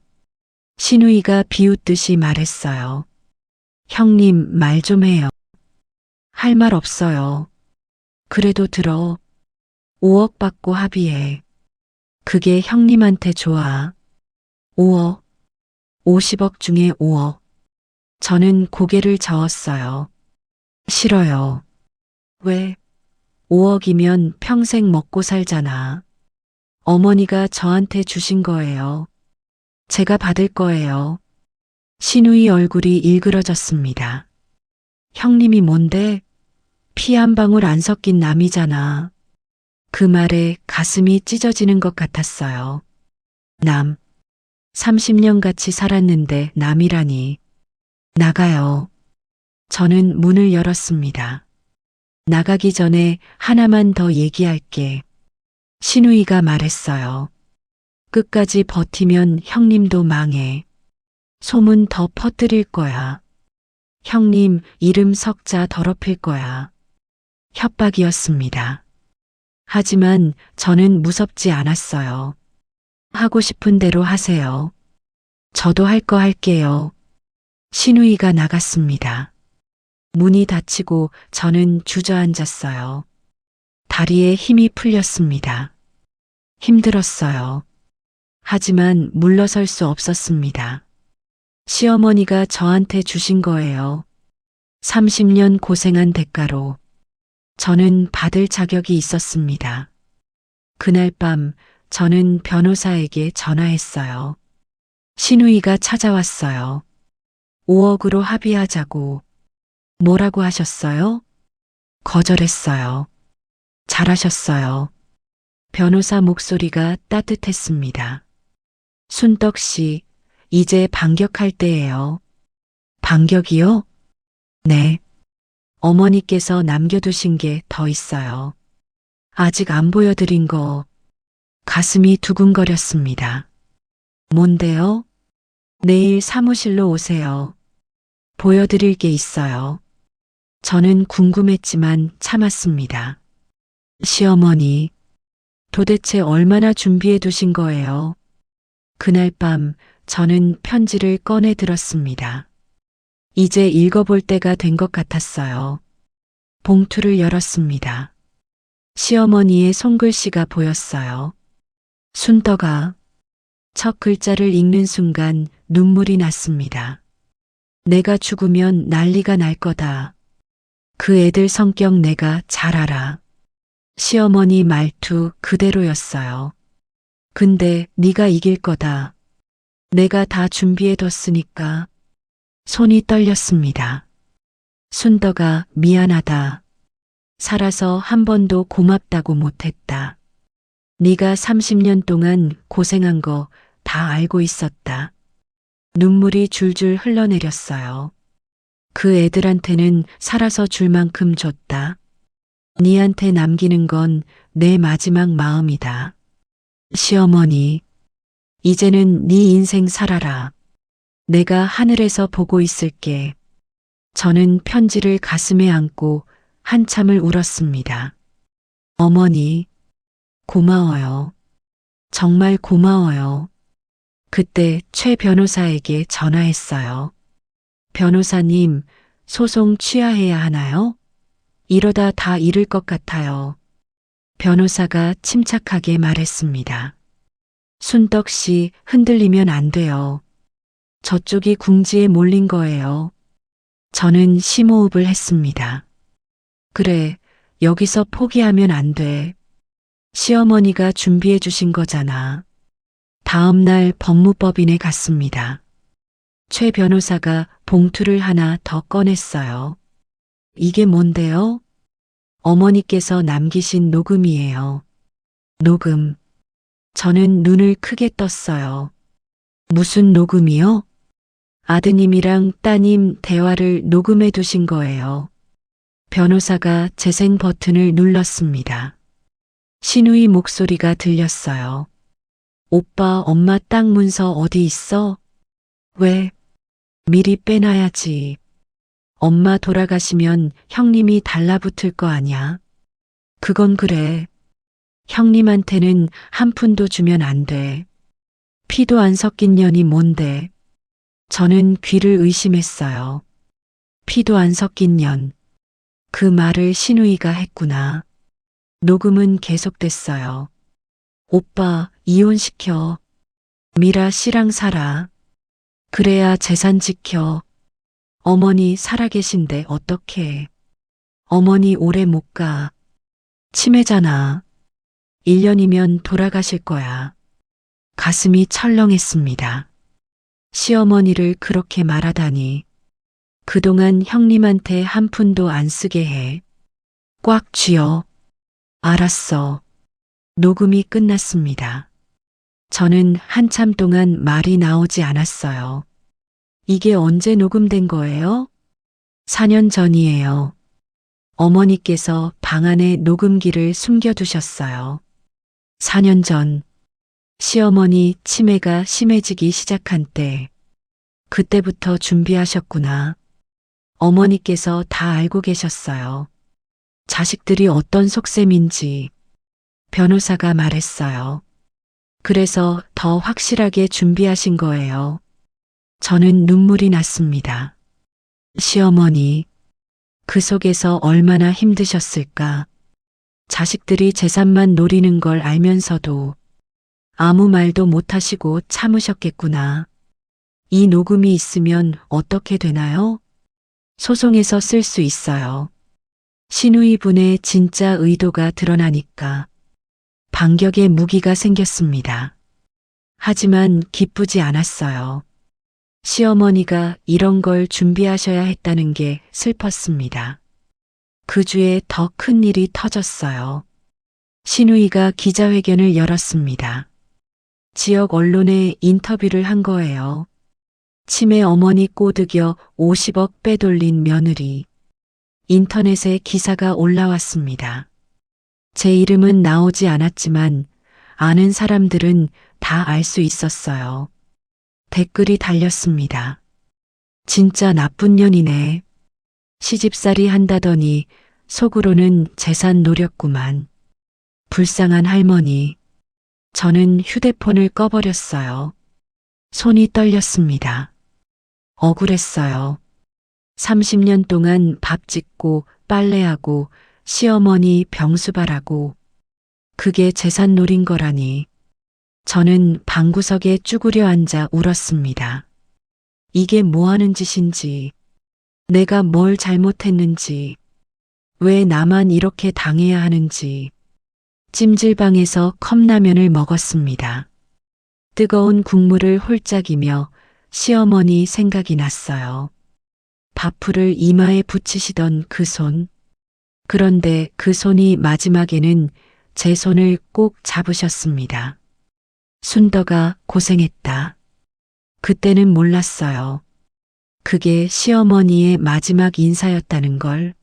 신우이가 비웃듯이 말했어요. 형님 말 좀 해요. 할 말 없어요. 그래도 들어. 5억 받고 합의해. 그게 형님한테 좋아. 5억. 50억 중에 5억. 저는 고개를 저었어요. 싫어요. 왜? 5억이면 평생 먹고 살잖아. 어머니가 저한테 주신 거예요. 제가 받을 거예요. 신우이 얼굴이 일그러졌습니다. 형님이 뭔데? 피 한 방울 안 섞인 남이잖아. 그 말에 가슴이 찢어지는 것 같았어요. 남. 30년 같이 살았는데 남이라니. 나가요. 저는 문을 열었습니다. 나가기 전에 하나만 더 얘기할게. 신우이가 말했어요. 끝까지 버티면 형님도 망해. 소문 더 퍼뜨릴 거야. 형님 이름 석자 더럽힐 거야. 협박이었습니다. 하지만 저는 무섭지 않았어요. 하고 싶은 대로 하세요. 저도 할 거 할게요. 신우이가 나갔습니다. 문이 닫히고 저는 주저앉았어요. 다리에 힘이 풀렸습니다. 힘들었어요. 하지만 물러설 수 없었습니다. 시어머니가 저한테 주신 거예요. 30년 고생한 대가로 저는 받을 자격이 있었습니다. 그날 밤 저는 변호사에게 전화했어요. 신우이가 찾아왔어요. 5억으로 합의하자고. 뭐라고 하셨어요? 거절했어요. 잘하셨어요. 변호사 목소리가 따뜻했습니다. 순떡 씨, 이제 반격할 때예요. 반격이요? 네. 어머니께서 남겨두신 게 더 있어요. 아직 안 보여드린 거. 가슴이 두근거렸습니다. 뭔데요? 내일 사무실로 오세요. 보여드릴 게 있어요. 저는 궁금했지만 참았습니다. 시어머니, 도대체 얼마나 준비해 두신 거예요? 그날 밤 저는 편지를 꺼내 들었습니다. 이제 읽어볼 때가 된 것 같았어요. 봉투를 열었습니다. 시어머니의 손글씨가 보였어요. 순떡아. 첫 글자를 읽는 순간 눈물이 났습니다. 내가 죽으면 난리가 날 거다. 그 애들 성격 내가 잘 알아. 시어머니 말투 그대로였어요. 근데 네가 이길 거다. 내가 다 준비해뒀으니까. 손이 떨렸습니다. 순덕아, 미안하다. 살아서 한 번도 고맙다고 못했다. 네가 30년 동안 고생한 거 다 알고 있었다. 눈물이 줄줄 흘러내렸어요. 그 애들한테는 살아서 줄 만큼 줬다. 네한테 남기는 건 내 마지막 마음이다. 시어머니, 이제는 네 인생 살아라. 내가 하늘에서 보고 있을게. 저는 편지를 가슴에 안고 한참을 울었습니다. 어머니, 고마워요. 정말 고마워요. 그때 최 변호사에게 전화했어요. 변호사님, 소송 취하해야 하나요? 이러다 다 잃을 것 같아요. 변호사가 침착하게 말했습니다. 순떡 씨, 흔들리면 안 돼요. 저쪽이 궁지에 몰린 거예요. 저는 심호흡을 했습니다. 그래, 여기서 포기하면 안 돼. 시어머니가 준비해 주신 거잖아. 다음 날 법무법인에 갔습니다. 최 변호사가 봉투를 하나 더 꺼냈어요. 이게 뭔데요? 어머니께서 남기신 녹음이에요. 녹음. 저는 눈을 크게 떴어요. 무슨 녹음이요? 아드님이랑 따님 대화를 녹음해 두신 거예요. 변호사가 재생 버튼을 눌렀습니다. 신우이 목소리가 들렸어요. 오빠, 엄마 땅 문서 어디 있어? 왜? 미리 빼놔야지. 엄마 돌아가시면 형님이 달라붙을 거 아냐? 그건 그래. 형님한테는 한 푼도 주면 안 돼. 피도 안 섞인 년이 뭔데? 저는 귀를 의심했어요. 피도 안 섞인 년. 그 말을 신우이가 했구나. 녹음은 계속됐어요. 오빠, 이혼시켜. 미라 씨랑 살아. 그래야 재산 지켜. 어머니 살아계신데 어떡해. 어머니 오래 못 가. 치매잖아. 1년이면 돌아가실 거야. 가슴이 철렁했습니다. 시어머니를 그렇게 말하다니. 그동안 형님한테 한 푼도 안 쓰게 해. 꽉 쥐어. 알았어. 녹음이 끝났습니다. 저는 한참 동안 말이 나오지 않았어요. 이게 언제 녹음된 거예요? 4년 전이에요. 어머니께서 방 안에 녹음기를 숨겨두셨어요. 4년 전 시어머니 치매가 심해지기 시작한 때, 그때부터 준비하셨구나. 어머니께서 다 알고 계셨어요. 자식들이 어떤 속셈인지 변호사가 말했어요. 그래서 더 확실하게 준비하신 거예요. 저는 눈물이 났습니다. 시어머니, 그 속에서 얼마나 힘드셨을까. 자식들이 재산만 노리는 걸 알면서도 아무 말도 못하시고 참으셨겠구나. 이 녹음이 있으면 어떻게 되나요? 소송에서 쓸 수 있어요. 신우이 분의 진짜 의도가 드러나니까 반격의 무기가 생겼습니다. 하지만 기쁘지 않았어요. 시어머니가 이런 걸 준비하셔야 했다는 게 슬펐습니다. 그 주에 더 큰 일이 터졌어요. 신우이가 기자회견을 열었습니다. 지역 언론에 인터뷰를 한 거예요. 치매 어머니 꼬드겨 50억 빼돌린 며느리. 인터넷에 기사가 올라왔습니다. 제 이름은 나오지 않았지만 아는 사람들은 다 알 수 있었어요. 댓글이 달렸습니다. 진짜 나쁜 년이네. 시집살이 한다더니 속으로는 재산 노렸구만. 불쌍한 할머니. 저는 휴대폰을 꺼버렸어요. 손이 떨렸습니다. 억울했어요. 30년 동안 밥 짓고 빨래하고 시어머니 병수발하고 그게 재산 노린 거라니. 저는 방구석에 쭈그려 앉아 울었습니다. 이게 뭐 하는 짓인지, 내가 뭘 잘못했는지, 왜 나만 이렇게 당해야 하는지. 찜질방에서 컵라면을 먹었습니다. 뜨거운 국물을 홀짝이며 시어머니 생각이 났어요. 밥풀을 이마에 붙이시던 그 손. 그런데 그 손이 마지막에는 제 손을 꼭 잡으셨습니다. 순덕아, 고생했다. 그때는 몰랐어요. 그게 시어머니의 마지막 인사였다는 걸.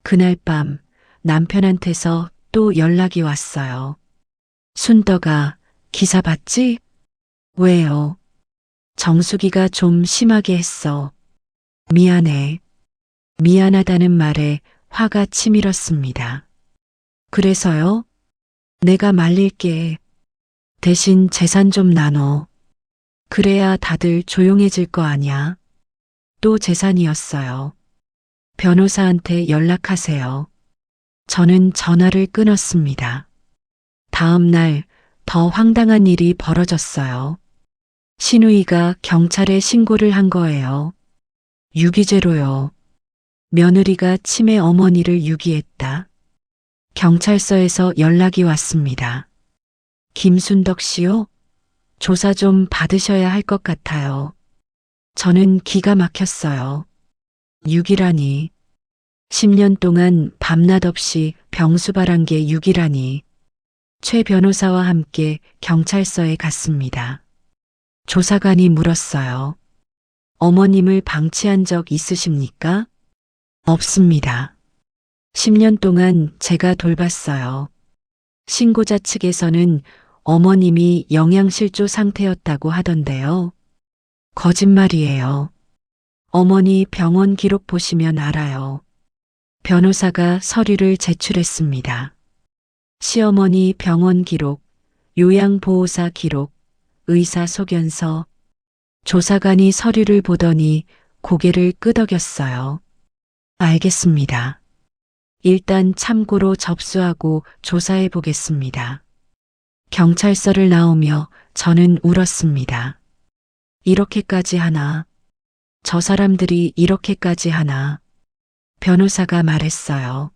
그날 밤 남편한테서 또 연락이 왔어요. 순덕아, 기사 봤지? 왜요? 정수기가 좀 심하게 했어. 미안해. 미안하다는 말에 화가 치밀었습니다. 그래서요? 내가 말릴게. 대신 재산 좀 나눠. 그래야 다들 조용해질 거 아냐. 또 재산이었어요. 변호사한테 연락하세요. 저는 전화를 끊었습니다. 다음 날 더 황당한 일이 벌어졌어요. 신우이가 경찰에 신고를 한 거예요. 유기죄로요. 며느리가 치매 어머니를 유기했다. 경찰서에서 연락이 왔습니다. 김순덕 씨요? 조사 좀 받으셔야 할 것 같아요. 저는 기가 막혔어요. 유기라니. 10년 동안 밤낮 없이 병수발한 게 유기라니. 최 변호사와 함께 경찰서에 갔습니다. 조사관이 물었어요. 어머님을 방치한 적 있으십니까? 없습니다. 10년 동안 제가 돌봤어요. 신고자 측에서는 어머님이 영양실조 상태였다고 하던데요. 거짓말이에요. 어머니 병원 기록 보시면 알아요. 변호사가 서류를 제출했습니다. 시어머니 병원 기록, 요양보호사 기록, 의사 소견서. 조사관이 서류를 보더니 고개를 끄덕였어요. 알겠습니다. 일단 참고로 접수하고 조사해 보겠습니다. 경찰서를 나오며 저는 울었습니다. 이렇게까지 하나. 저 사람들이 이렇게까지 하나. 변호사가 말했어요.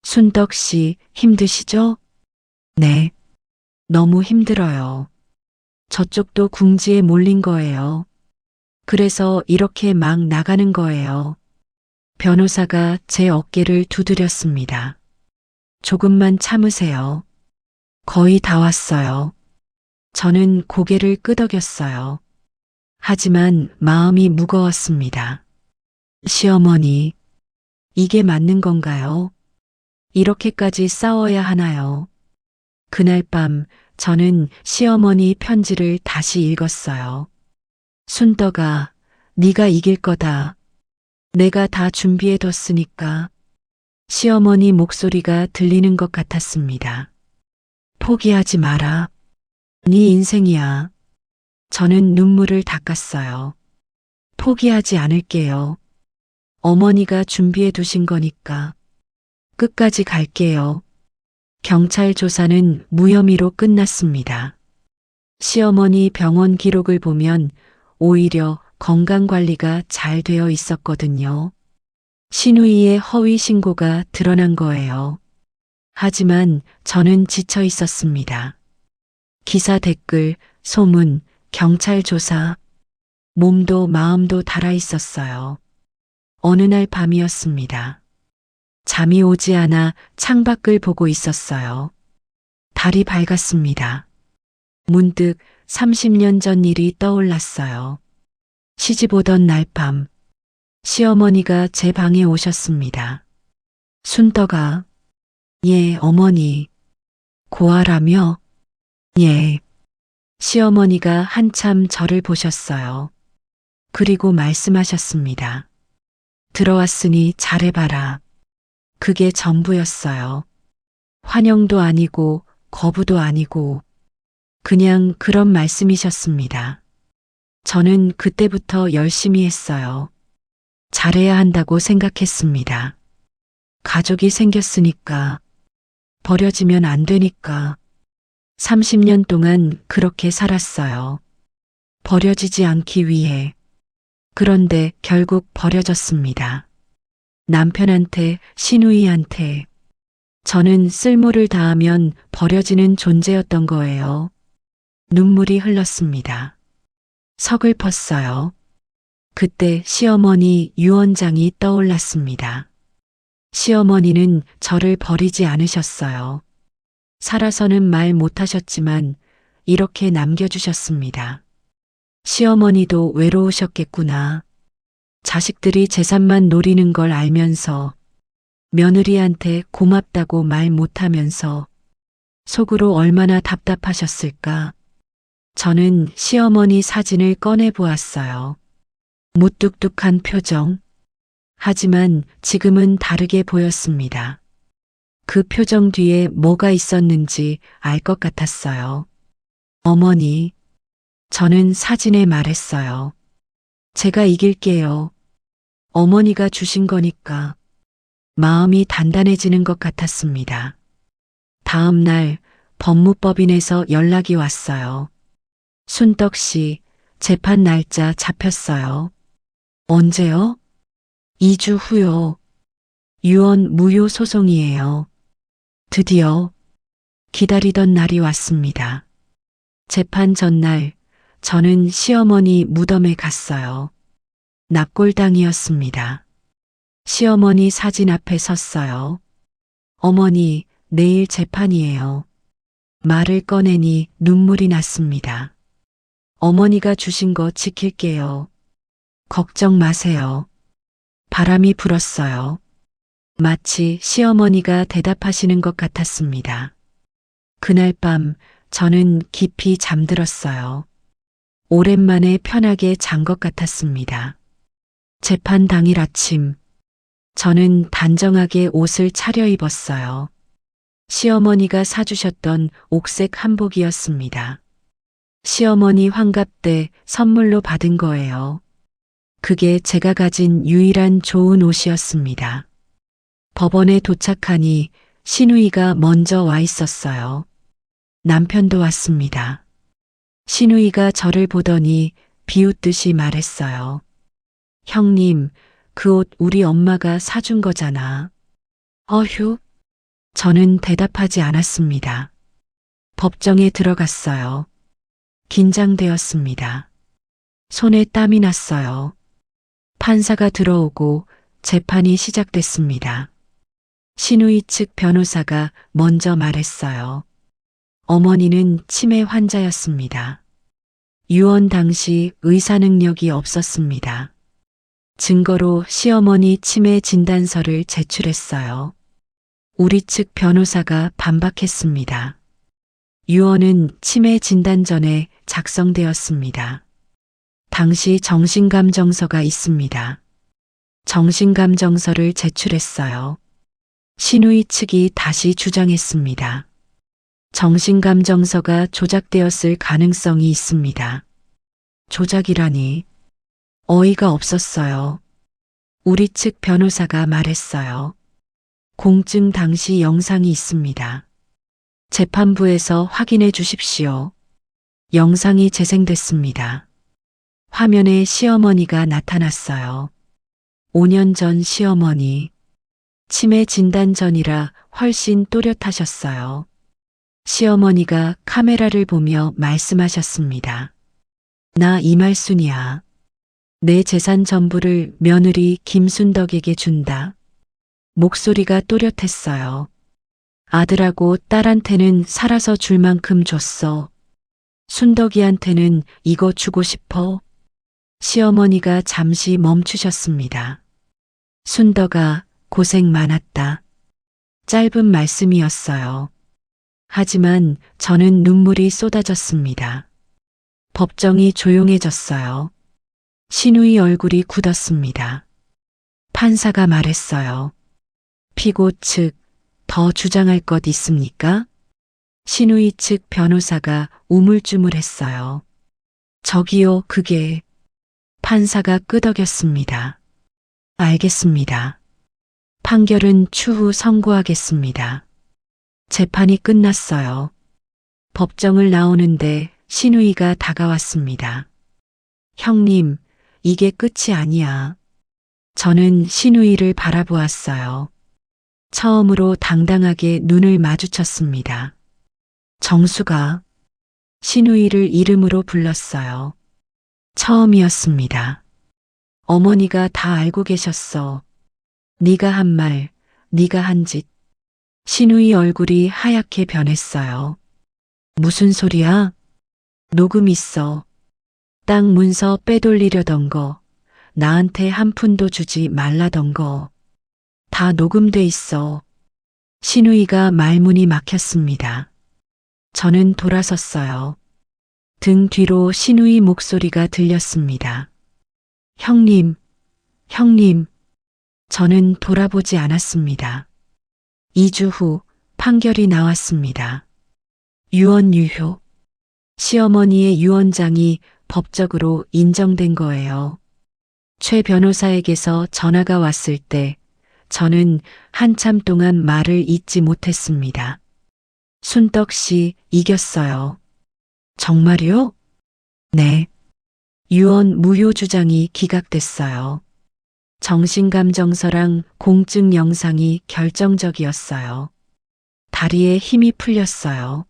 순덕 씨, 힘드시죠? 네. 너무 힘들어요. 저쪽도 궁지에 몰린 거예요. 그래서 이렇게 막 나가는 거예요. 변호사가 제 어깨를 두드렸습니다. 조금만 참으세요. 거의 다 왔어요. 저는 고개를 끄덕였어요. 하지만 마음이 무거웠습니다. 시어머니, 이게 맞는 건가요? 이렇게까지 싸워야 하나요? 그날 밤 저는 시어머니 편지를 다시 읽었어요. 순덕아, 네가 이길 거다. 내가 다 준비해뒀으니까. 시어머니 목소리가 들리는 것 같았습니다. 포기하지 마라. 네 인생이야. 저는 눈물을 닦았어요. 포기하지 않을게요. 어머니가 준비해 두신 거니까. 끝까지 갈게요. 경찰 조사는 무혐의로 끝났습니다. 시어머니 병원 기록을 보면 오히려 건강 관리가 잘 되어 있었거든요. 신우이의 허위 신고가 드러난 거예요. 하지만 저는 지쳐 있었습니다. 기사 댓글, 소문, 경찰 조사, 몸도 마음도 달아 있었어요. 어느 날 밤이었습니다. 잠이 오지 않아 창밖을 보고 있었어요. 달이 밝았습니다. 문득 30년 전 일이 떠올랐어요. 시집 오던 날 밤, 시어머니가 제 방에 오셨습니다. 순덕아, 예, 어머니. 고아라며? 예. 시어머니가 한참 저를 보셨어요. 그리고 말씀하셨습니다. 들어왔으니 잘해봐라. 그게 전부였어요. 환영도 아니고 거부도 아니고 그냥 그런 말씀이셨습니다. 저는 그때부터 열심히 했어요. 잘해야 한다고 생각했습니다. 가족이 생겼으니까, 버려지면 안 되니까. 30년 동안 그렇게 살았어요. 버려지지 않기 위해. 그런데 결국 버려졌습니다. 남편한테, 시누이한테. 저는 쓸모를 다하면 버려지는 존재였던 거예요. 눈물이 흘렀습니다. 서글펐어요. 그때 시어머니 유언장이 떠올랐습니다. 시어머니는 저를 버리지 않으셨어요. 살아서는 말 못하셨지만 이렇게 남겨주셨습니다. 시어머니도 외로우셨겠구나. 자식들이 재산만 노리는 걸 알면서 며느리한테 고맙다고 말 못하면서 속으로 얼마나 답답하셨을까. 저는 시어머니 사진을 꺼내 보았어요. 무뚝뚝한 표정. 하지만 지금은 다르게 보였습니다. 그 표정 뒤에 뭐가 있었는지 알 것 같았어요. 어머니, 저는 사진에 말했어요. 제가 이길게요. 어머니가 주신 거니까. 마음이 단단해지는 것 같았습니다. 다음 날 법무법인에서 연락이 왔어요. 순덕 씨, 재판 날짜 잡혔어요. 언제요? 2주 후요. 유언 무효 소송이에요. 드디어 기다리던 날이 왔습니다. 재판 전날 저는 시어머니 무덤에 갔어요. 납골당이었습니다. 시어머니 사진 앞에 섰어요. 어머니, 내일 재판이에요. 말을 꺼내니 눈물이 났습니다. 어머니가 주신 거 지킬게요. 걱정 마세요. 바람이 불었어요. 마치 시어머니가 대답하시는 것 같았습니다. 그날 밤 저는 깊이 잠들었어요. 오랜만에 편하게 잔 것 같았습니다. 재판 당일 아침, 저는 단정하게 옷을 차려입었어요. 시어머니가 사주셨던 옥색 한복이었습니다. 시어머니 환갑 때 선물로 받은 거예요. 그게 제가 가진 유일한 좋은 옷이었습니다. 법원에 도착하니 시누이가 먼저 와 있었어요. 남편도 왔습니다. 시누이가 저를 보더니 비웃듯이 말했어요. 형님, 그 옷 우리 엄마가 사준 거잖아. 어휴? 저는 대답하지 않았습니다. 법정에 들어갔어요. 긴장되었습니다. 손에 땀이 났어요. 판사가 들어오고 재판이 시작됐습니다. 시누이 측 변호사가 먼저 말했어요. 어머니는 치매 환자였습니다. 유언 당시 의사 능력이 없었습니다. 증거로 시어머니 치매 진단서를 제출했어요. 우리 측 변호사가 반박했습니다. 유언은 치매 진단 전에 작성되었습니다. 당시 정신감정서가 있습니다. 정신감정서를 제출했어요. 신우이 측이 다시 주장했습니다. 정신감정서가 조작되었을 가능성이 있습니다. 조작이라니 어이가 없었어요. 우리 측 변호사가 말했어요. 공증 당시 영상이 있습니다. 재판부에서 확인해 주십시오. 영상이 재생됐습니다. 화면에 시어머니가 나타났어요. 5년 전 시어머니. 치매 진단 전이라 훨씬 또렷하셨어요. 시어머니가 카메라를 보며 말씀하셨습니다. 나 이말순이야. 내 재산 전부를 며느리 김순덕에게 준다. 목소리가 또렷했어요. 아들하고 딸한테는 살아서 줄 만큼 줬어. 순덕이한테는 이거 주고 싶어. 시어머니가 잠시 멈추셨습니다. 순덕아, 고생 많았다. 짧은 말씀이었어요. 하지만 저는 눈물이 쏟아졌습니다. 법정이 조용해졌어요. 신우이 얼굴이 굳었습니다. 판사가 말했어요. 피고 측, 더 주장할 것 있습니까? 신우이 측 변호사가 우물쭈물했어요. 저기요, 그게. 판사가 끄덕였습니다. 알겠습니다. 판결은 추후 선고하겠습니다. 재판이 끝났어요. 법정을 나오는데 신우이가 다가왔습니다. 형님, 이게 끝이 아니야. 저는 신우이를 바라보았어요. 처음으로 당당하게 눈을 마주쳤습니다. 정수가 신우이를 이름으로 불렀어요. 처음이었습니다. 어머니가 다 알고 계셨어. 네가 한 말, 네가 한 짓. 신우이 얼굴이 하얗게 변했어요. 무슨 소리야? 녹음 있어. 땅 문서 빼돌리려던 거, 나한테 한 푼도 주지 말라던 거. 다 녹음돼 있어. 신우이가 말문이 막혔습니다. 저는 돌아섰어요. 등 뒤로 신우이 목소리가 들렸습니다. 형님, 형님. 저는 돌아보지 않았습니다. 2주 후 판결이 나왔습니다. 유언 유효. 시어머니의 유언장이 법적으로 인정된 거예요. 최 변호사에게서 전화가 왔을 때 저는 한참 동안 말을 잇지 못했습니다. 순덕 씨 이겼어요. 정말요? 네. 유언 무효 주장이 기각됐어요. 정신감정서랑 공증 영상이 결정적이었어요. 다리에 힘이 풀렸어요.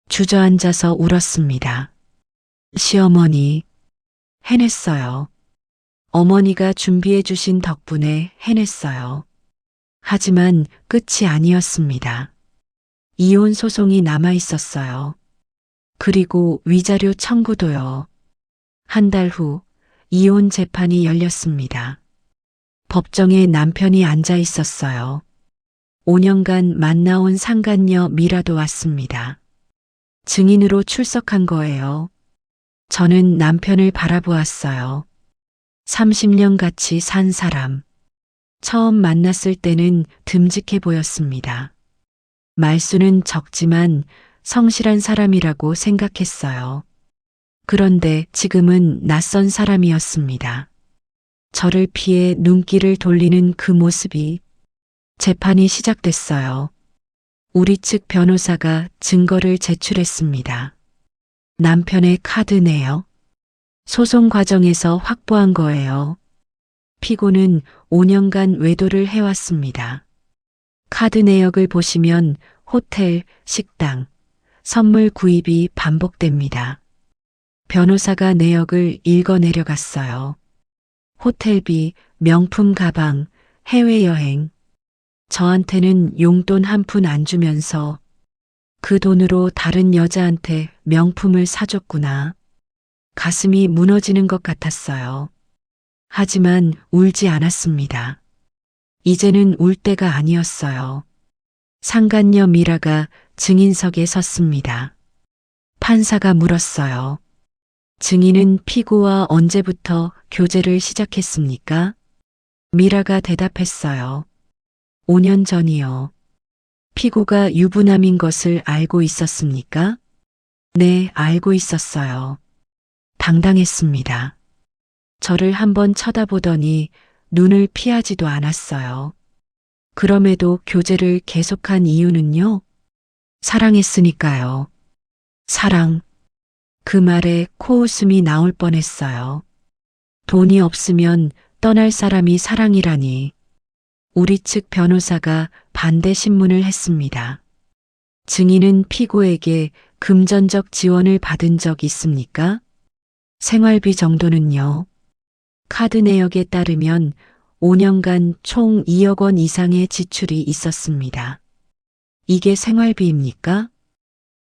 주저앉아서 울었습니다. 시어머니, 해냈어요. 어머니가 준비해 주신 덕분에 해냈어요. 하지만 끝이 아니었습니다. 이혼 소송이 남아 있었어요. 그리고 위자료 청구도요. 한 달 후 이혼 재판이 열렸습니다. 법정에 남편이 앉아 있었어요. 5년간 만나온 상간녀 미라도 왔습니다. 증인으로 출석한 거예요. 저는 남편을 바라보았어요. 30년 같이 산 사람. 처음 만났을 때는 듬직해 보였습니다. 말수는 적지만 성실한 사람이라고 생각했어요. 그런데 지금은 낯선 사람이었습니다. 저를 피해 눈길을 돌리는 그 모습이. 재판이 시작됐어요. 우리 측 변호사가 증거를 제출했습니다. 남편의 카드네요. 소송 과정에서 확보한 거예요. 피고는 5년간 외도를 해왔습니다. 카드 내역을 보시면 호텔, 식당, 선물 구입이 반복됩니다. 변호사가 내역을 읽어 내려갔어요. 호텔비, 명품 가방, 해외여행. 저한테는 용돈 한 푼 안 주면서 그 돈으로 다른 여자한테 명품을 사줬구나. 가슴이 무너지는 것 같았어요. 하지만 울지 않았습니다. 이제는 울 때가 아니었어요. 상간녀 미라가 증인석에 섰습니다. 판사가 물었어요. 증인은 피고와 언제부터 교제를 시작했습니까? 미라가 대답했어요. 5년 전이요. 피고가 유부남인 것을 알고 있었습니까? 네, 알고 있었어요. 당당했습니다. 저를 한번 쳐다보더니 눈을 피하지도 않았어요. 그럼에도 교제를 계속한 이유는요? 사랑했으니까요. 사랑. 그 말에 코웃음이 나올 뻔했어요. 돈이 없으면 떠날 사람이 사랑이라니. 우리 측 변호사가 반대 신문을 했습니다. 증인은 피고에게 금전적 지원을 받은 적 있습니까? 생활비 정도는요. 카드 내역에 따르면 5년간 총 2억 원 이상의 지출이 있었습니다. 이게 생활비입니까?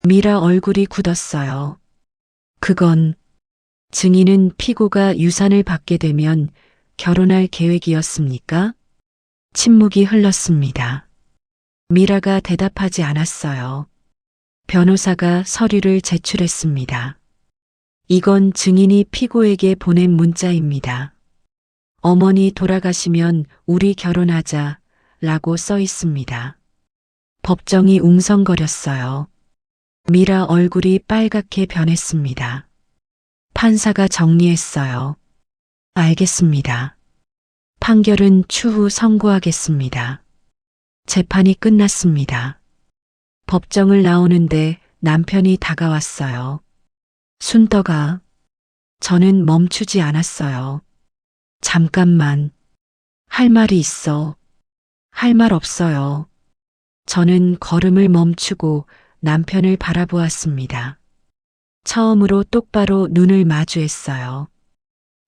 미라 얼굴이 굳었어요. 그건 증인은 피고가 유산을 받게 되면 결혼할 계획이었습니까? 침묵이 흘렀습니다. 미라가 대답하지 않았어요. 변호사가 서류를 제출했습니다. 이건 증인이 피고에게 보낸 문자입니다. 어머니 돌아가시면 우리 결혼하자 라고 써 있습니다. 법정이 웅성거렸어요. 미라 얼굴이 빨갛게 변했습니다. 판사가 정리했어요. 알겠습니다. 판결은 추후 선고하겠습니다. 재판이 끝났습니다. 법정을 나오는데 남편이 다가왔어요. 순떡아. 저는 멈추지 않았어요. 잠깐만. 할 말이 있어. 할 말 없어요. 저는 걸음을 멈추고 남편을 바라보았습니다. 처음으로 똑바로 눈을 마주했어요.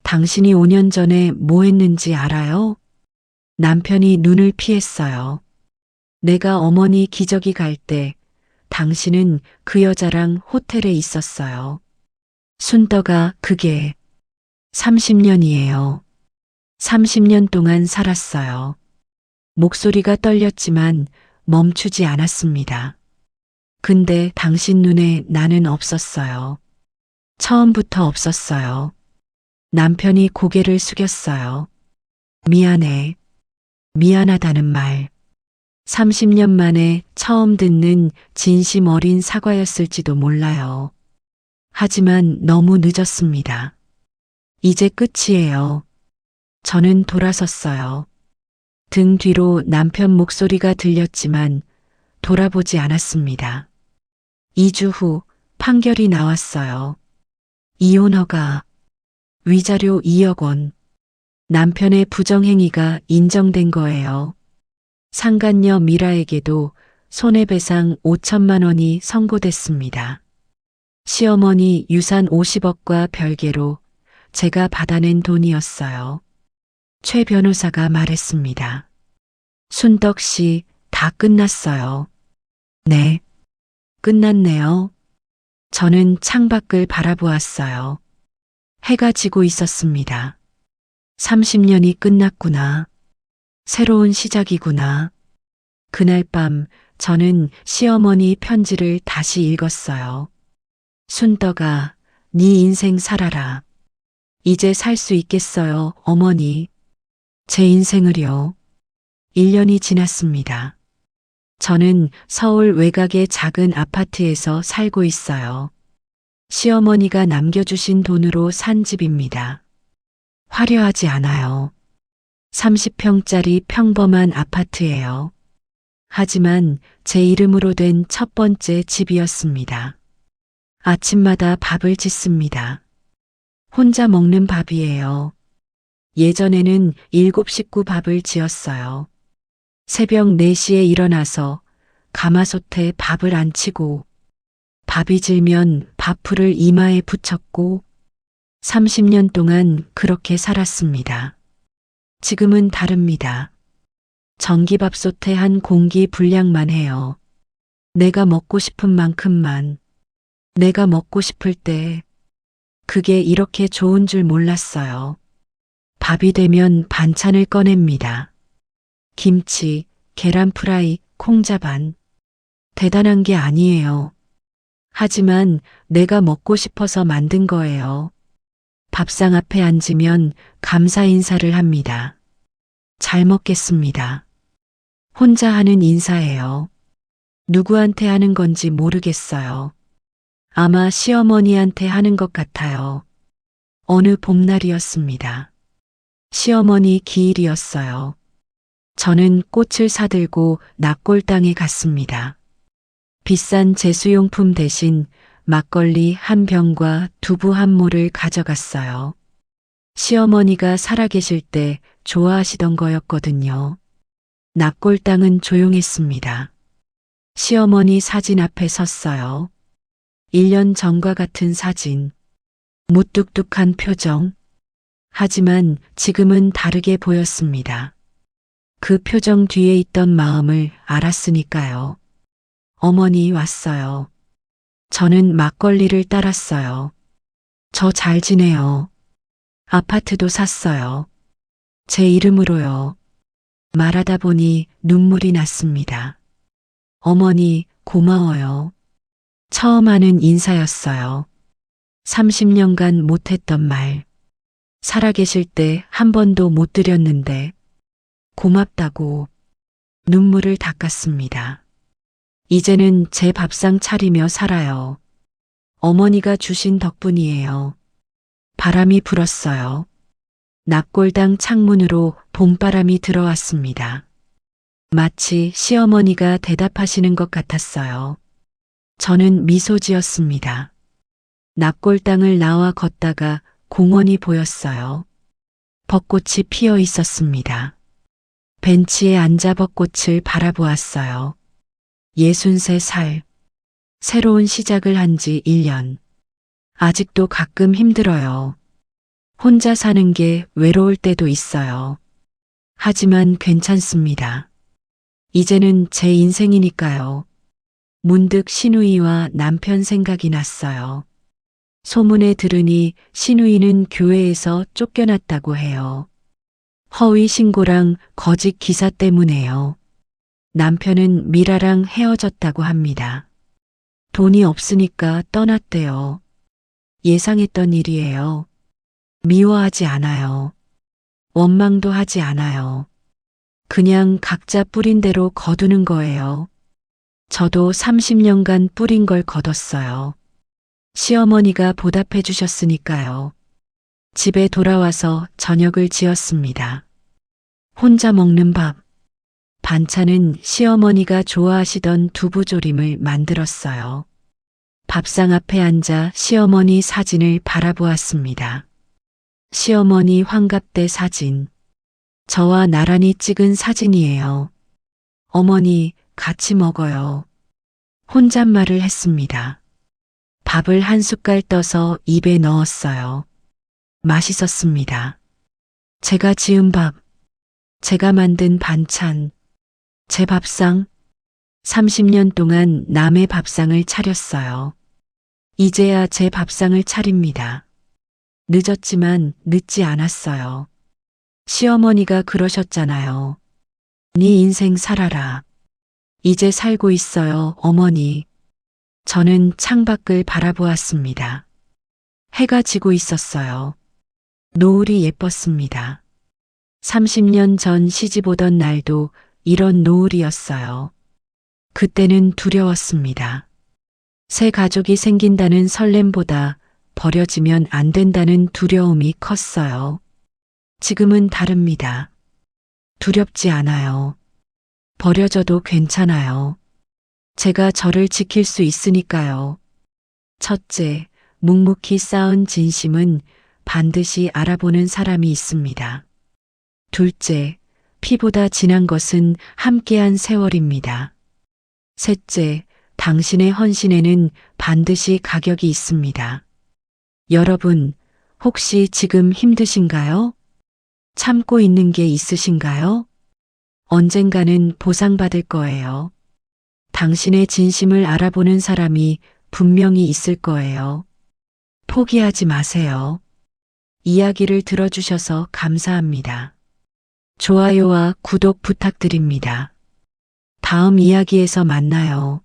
당신이 5년 전에 뭐 했는지 알아요? 남편이 눈을 피했어요. 내가 어머니 기저귀 갈 때 당신은 그 여자랑 호텔에 있었어요. 순떡아, 그게 30년이에요. 30년 동안 살았어요. 목소리가 떨렸지만 멈추지 않았습니다. 근데 당신 눈에 나는 없었어요. 처음부터 없었어요. 남편이 고개를 숙였어요. 미안해. 미안하다는 말. 30년 만에 처음 듣는 진심 어린 사과였을지도 몰라요. 하지만 너무 늦었습니다. 이제 끝이에요. 저는 돌아섰어요. 등 뒤로 남편 목소리가 들렸지만 돌아보지 않았습니다. 2주 후 판결이 나왔어요. 이혼 허가, 위자료 2억 원. 남편의 부정행위가 인정된 거예요. 상간녀 미라에게도 손해배상 5천만 원이 선고됐습니다. 시어머니 유산 50억과 별개로 제가 받아낸 돈이었어요. 최 변호사가 말했습니다. 순덕 씨, 다 끝났어요. 네, 끝났네요. 저는 창밖을 바라보았어요. 해가 지고 있었습니다. 30년이 끝났구나. 새로운 시작이구나. 그날 밤 저는 시어머니 편지를 다시 읽었어요. 순덕아, 네 인생 살아라. 이제 살 수 있겠어요, 어머니. 제 인생을요. 1년이 지났습니다. 저는 서울 외곽의 작은 아파트에서 살고 있어요. 시어머니가 남겨주신 돈으로 산 집입니다. 화려하지 않아요. 30평짜리 평범한 아파트예요. 하지만 제 이름으로 된 첫 번째 집이었습니다. 아침마다 밥을 짓습니다. 혼자 먹는 밥이에요. 예전에는 7식구 밥을 지었어요. 새벽 4시에 일어나서 가마솥에 밥을 안 치고 밥이 질면 밥풀을 이마에 붙였고 30년 동안 그렇게 살았습니다. 지금은 다릅니다. 전기밥솥에 한 공기 분량만 해요. 내가 먹고 싶은 만큼만. 내가 먹고 싶을 때. 그게 이렇게 좋은 줄 몰랐어요. 밥이 되면 반찬을 꺼냅니다. 김치, 계란 프라이, 콩자반. 대단한 게 아니에요. 하지만 내가 먹고 싶어서 만든 거예요. 밥상 앞에 앉으면 감사 인사를 합니다. 잘 먹겠습니다. 혼자 하는 인사예요. 누구한테 하는 건지 모르겠어요. 아마 시어머니한테 하는 것 같아요. 어느 봄날이었습니다. 시어머니 기일이었어요. 저는 꽃을 사들고 납골당에 갔습니다. 비싼 제수용품 대신 막걸리 한 병과 두부 한 모를 가져갔어요. 시어머니가 살아계실 때 좋아하시던 거였거든요. 납골당은 조용했습니다. 시어머니 사진 앞에 섰어요. 1년 전과 같은 사진. 무뚝뚝한 표정. 하지만 지금은 다르게 보였습니다. 그 표정 뒤에 있던 마음을 알았으니까요. 어머니 왔어요. 저는 막걸리를 따랐어요. 저 잘 지내요. 아파트도 샀어요. 제 이름으로요. 말하다 보니 눈물이 났습니다. 어머니, 고마워요. 처음 하는 인사였어요. 30년간 못했던 말. 살아계실 때 한 번도 못 드렸는데 고맙다고 눈물을 닦았습니다. 이제는 제 밥상 차리며 살아요. 어머니가 주신 덕분이에요. 바람이 불었어요. 납골당 창문으로 봄바람이 들어왔습니다. 마치 시어머니가 대답하시는 것 같았어요. 저는 미소 지었습니다. 납골당을 나와 걷다가 공원이 보였어요. 벚꽃이 피어 있었습니다. 벤치에 앉아 벚꽃을 바라보았어요. 63살. 새로운 시작을 한 지 1년. 아직도 가끔 힘들어요. 혼자 사는 게 외로울 때도 있어요. 하지만 괜찮습니다. 이제는 제 인생이니까요. 문득 시누이와 남편 생각이 났어요. 소문에 들으니 시누이는 교회에서 쫓겨났다고 해요. 허위 신고랑 거짓 기사 때문에요. 남편은 미라랑 헤어졌다고 합니다. 돈이 없으니까 떠났대요. 예상했던 일이에요. 미워하지 않아요. 원망도 하지 않아요. 그냥 각자 뿌린 대로 거두는 거예요. 저도 30년간 뿌린 걸 거뒀어요. 시어머니가 보답해 주셨으니까요. 집에 돌아와서 저녁을 지었습니다. 혼자 먹는 밥. 반찬은 시어머니가 좋아하시던 두부조림을 만들었어요. 밥상 앞에 앉아 시어머니 사진을 바라보았습니다. 시어머니 환갑 때 사진. 저와 나란히 찍은 사진이에요. 어머니, 같이 먹어요. 혼잣말을 했습니다. 밥을 한 숟갈 떠서 입에 넣었어요. 맛있었습니다. 제가 지은 밥, 제가 만든 반찬, 제 밥상. 30년 동안 남의 밥상을 차렸어요. 이제야 제 밥상을 차립니다. 늦었지만 늦지 않았어요. 시어머니가 그러셨잖아요. 네 인생 살아라. 이제 살고 있어요, 어머니. 저는 창밖을 바라보았습니다. 해가 지고 있었어요. 노을이 예뻤습니다. 30년 전 시집 오던 날도 이런 노을이었어요. 그때는 두려웠습니다. 새 가족이 생긴다는 설렘보다 버려지면 안 된다는 두려움이 컸어요. 지금은 다릅니다. 두렵지 않아요. 버려져도 괜찮아요. 제가 저를 지킬 수 있으니까요. 첫째, 묵묵히 쌓은 진심은 반드시 알아보는 사람이 있습니다. 둘째, 피보다 진한 것은 함께한 세월입니다. 셋째, 당신의 헌신에는 반드시 가격이 있습니다. 여러분, 혹시 지금 힘드신가요? 참고 있는 게 있으신가요? 언젠가는 보상받을 거예요. 당신의 진심을 알아보는 사람이 분명히 있을 거예요. 포기하지 마세요. 이야기를 들어주셔서 감사합니다. 좋아요와 구독 부탁드립니다. 다음 이야기에서 만나요.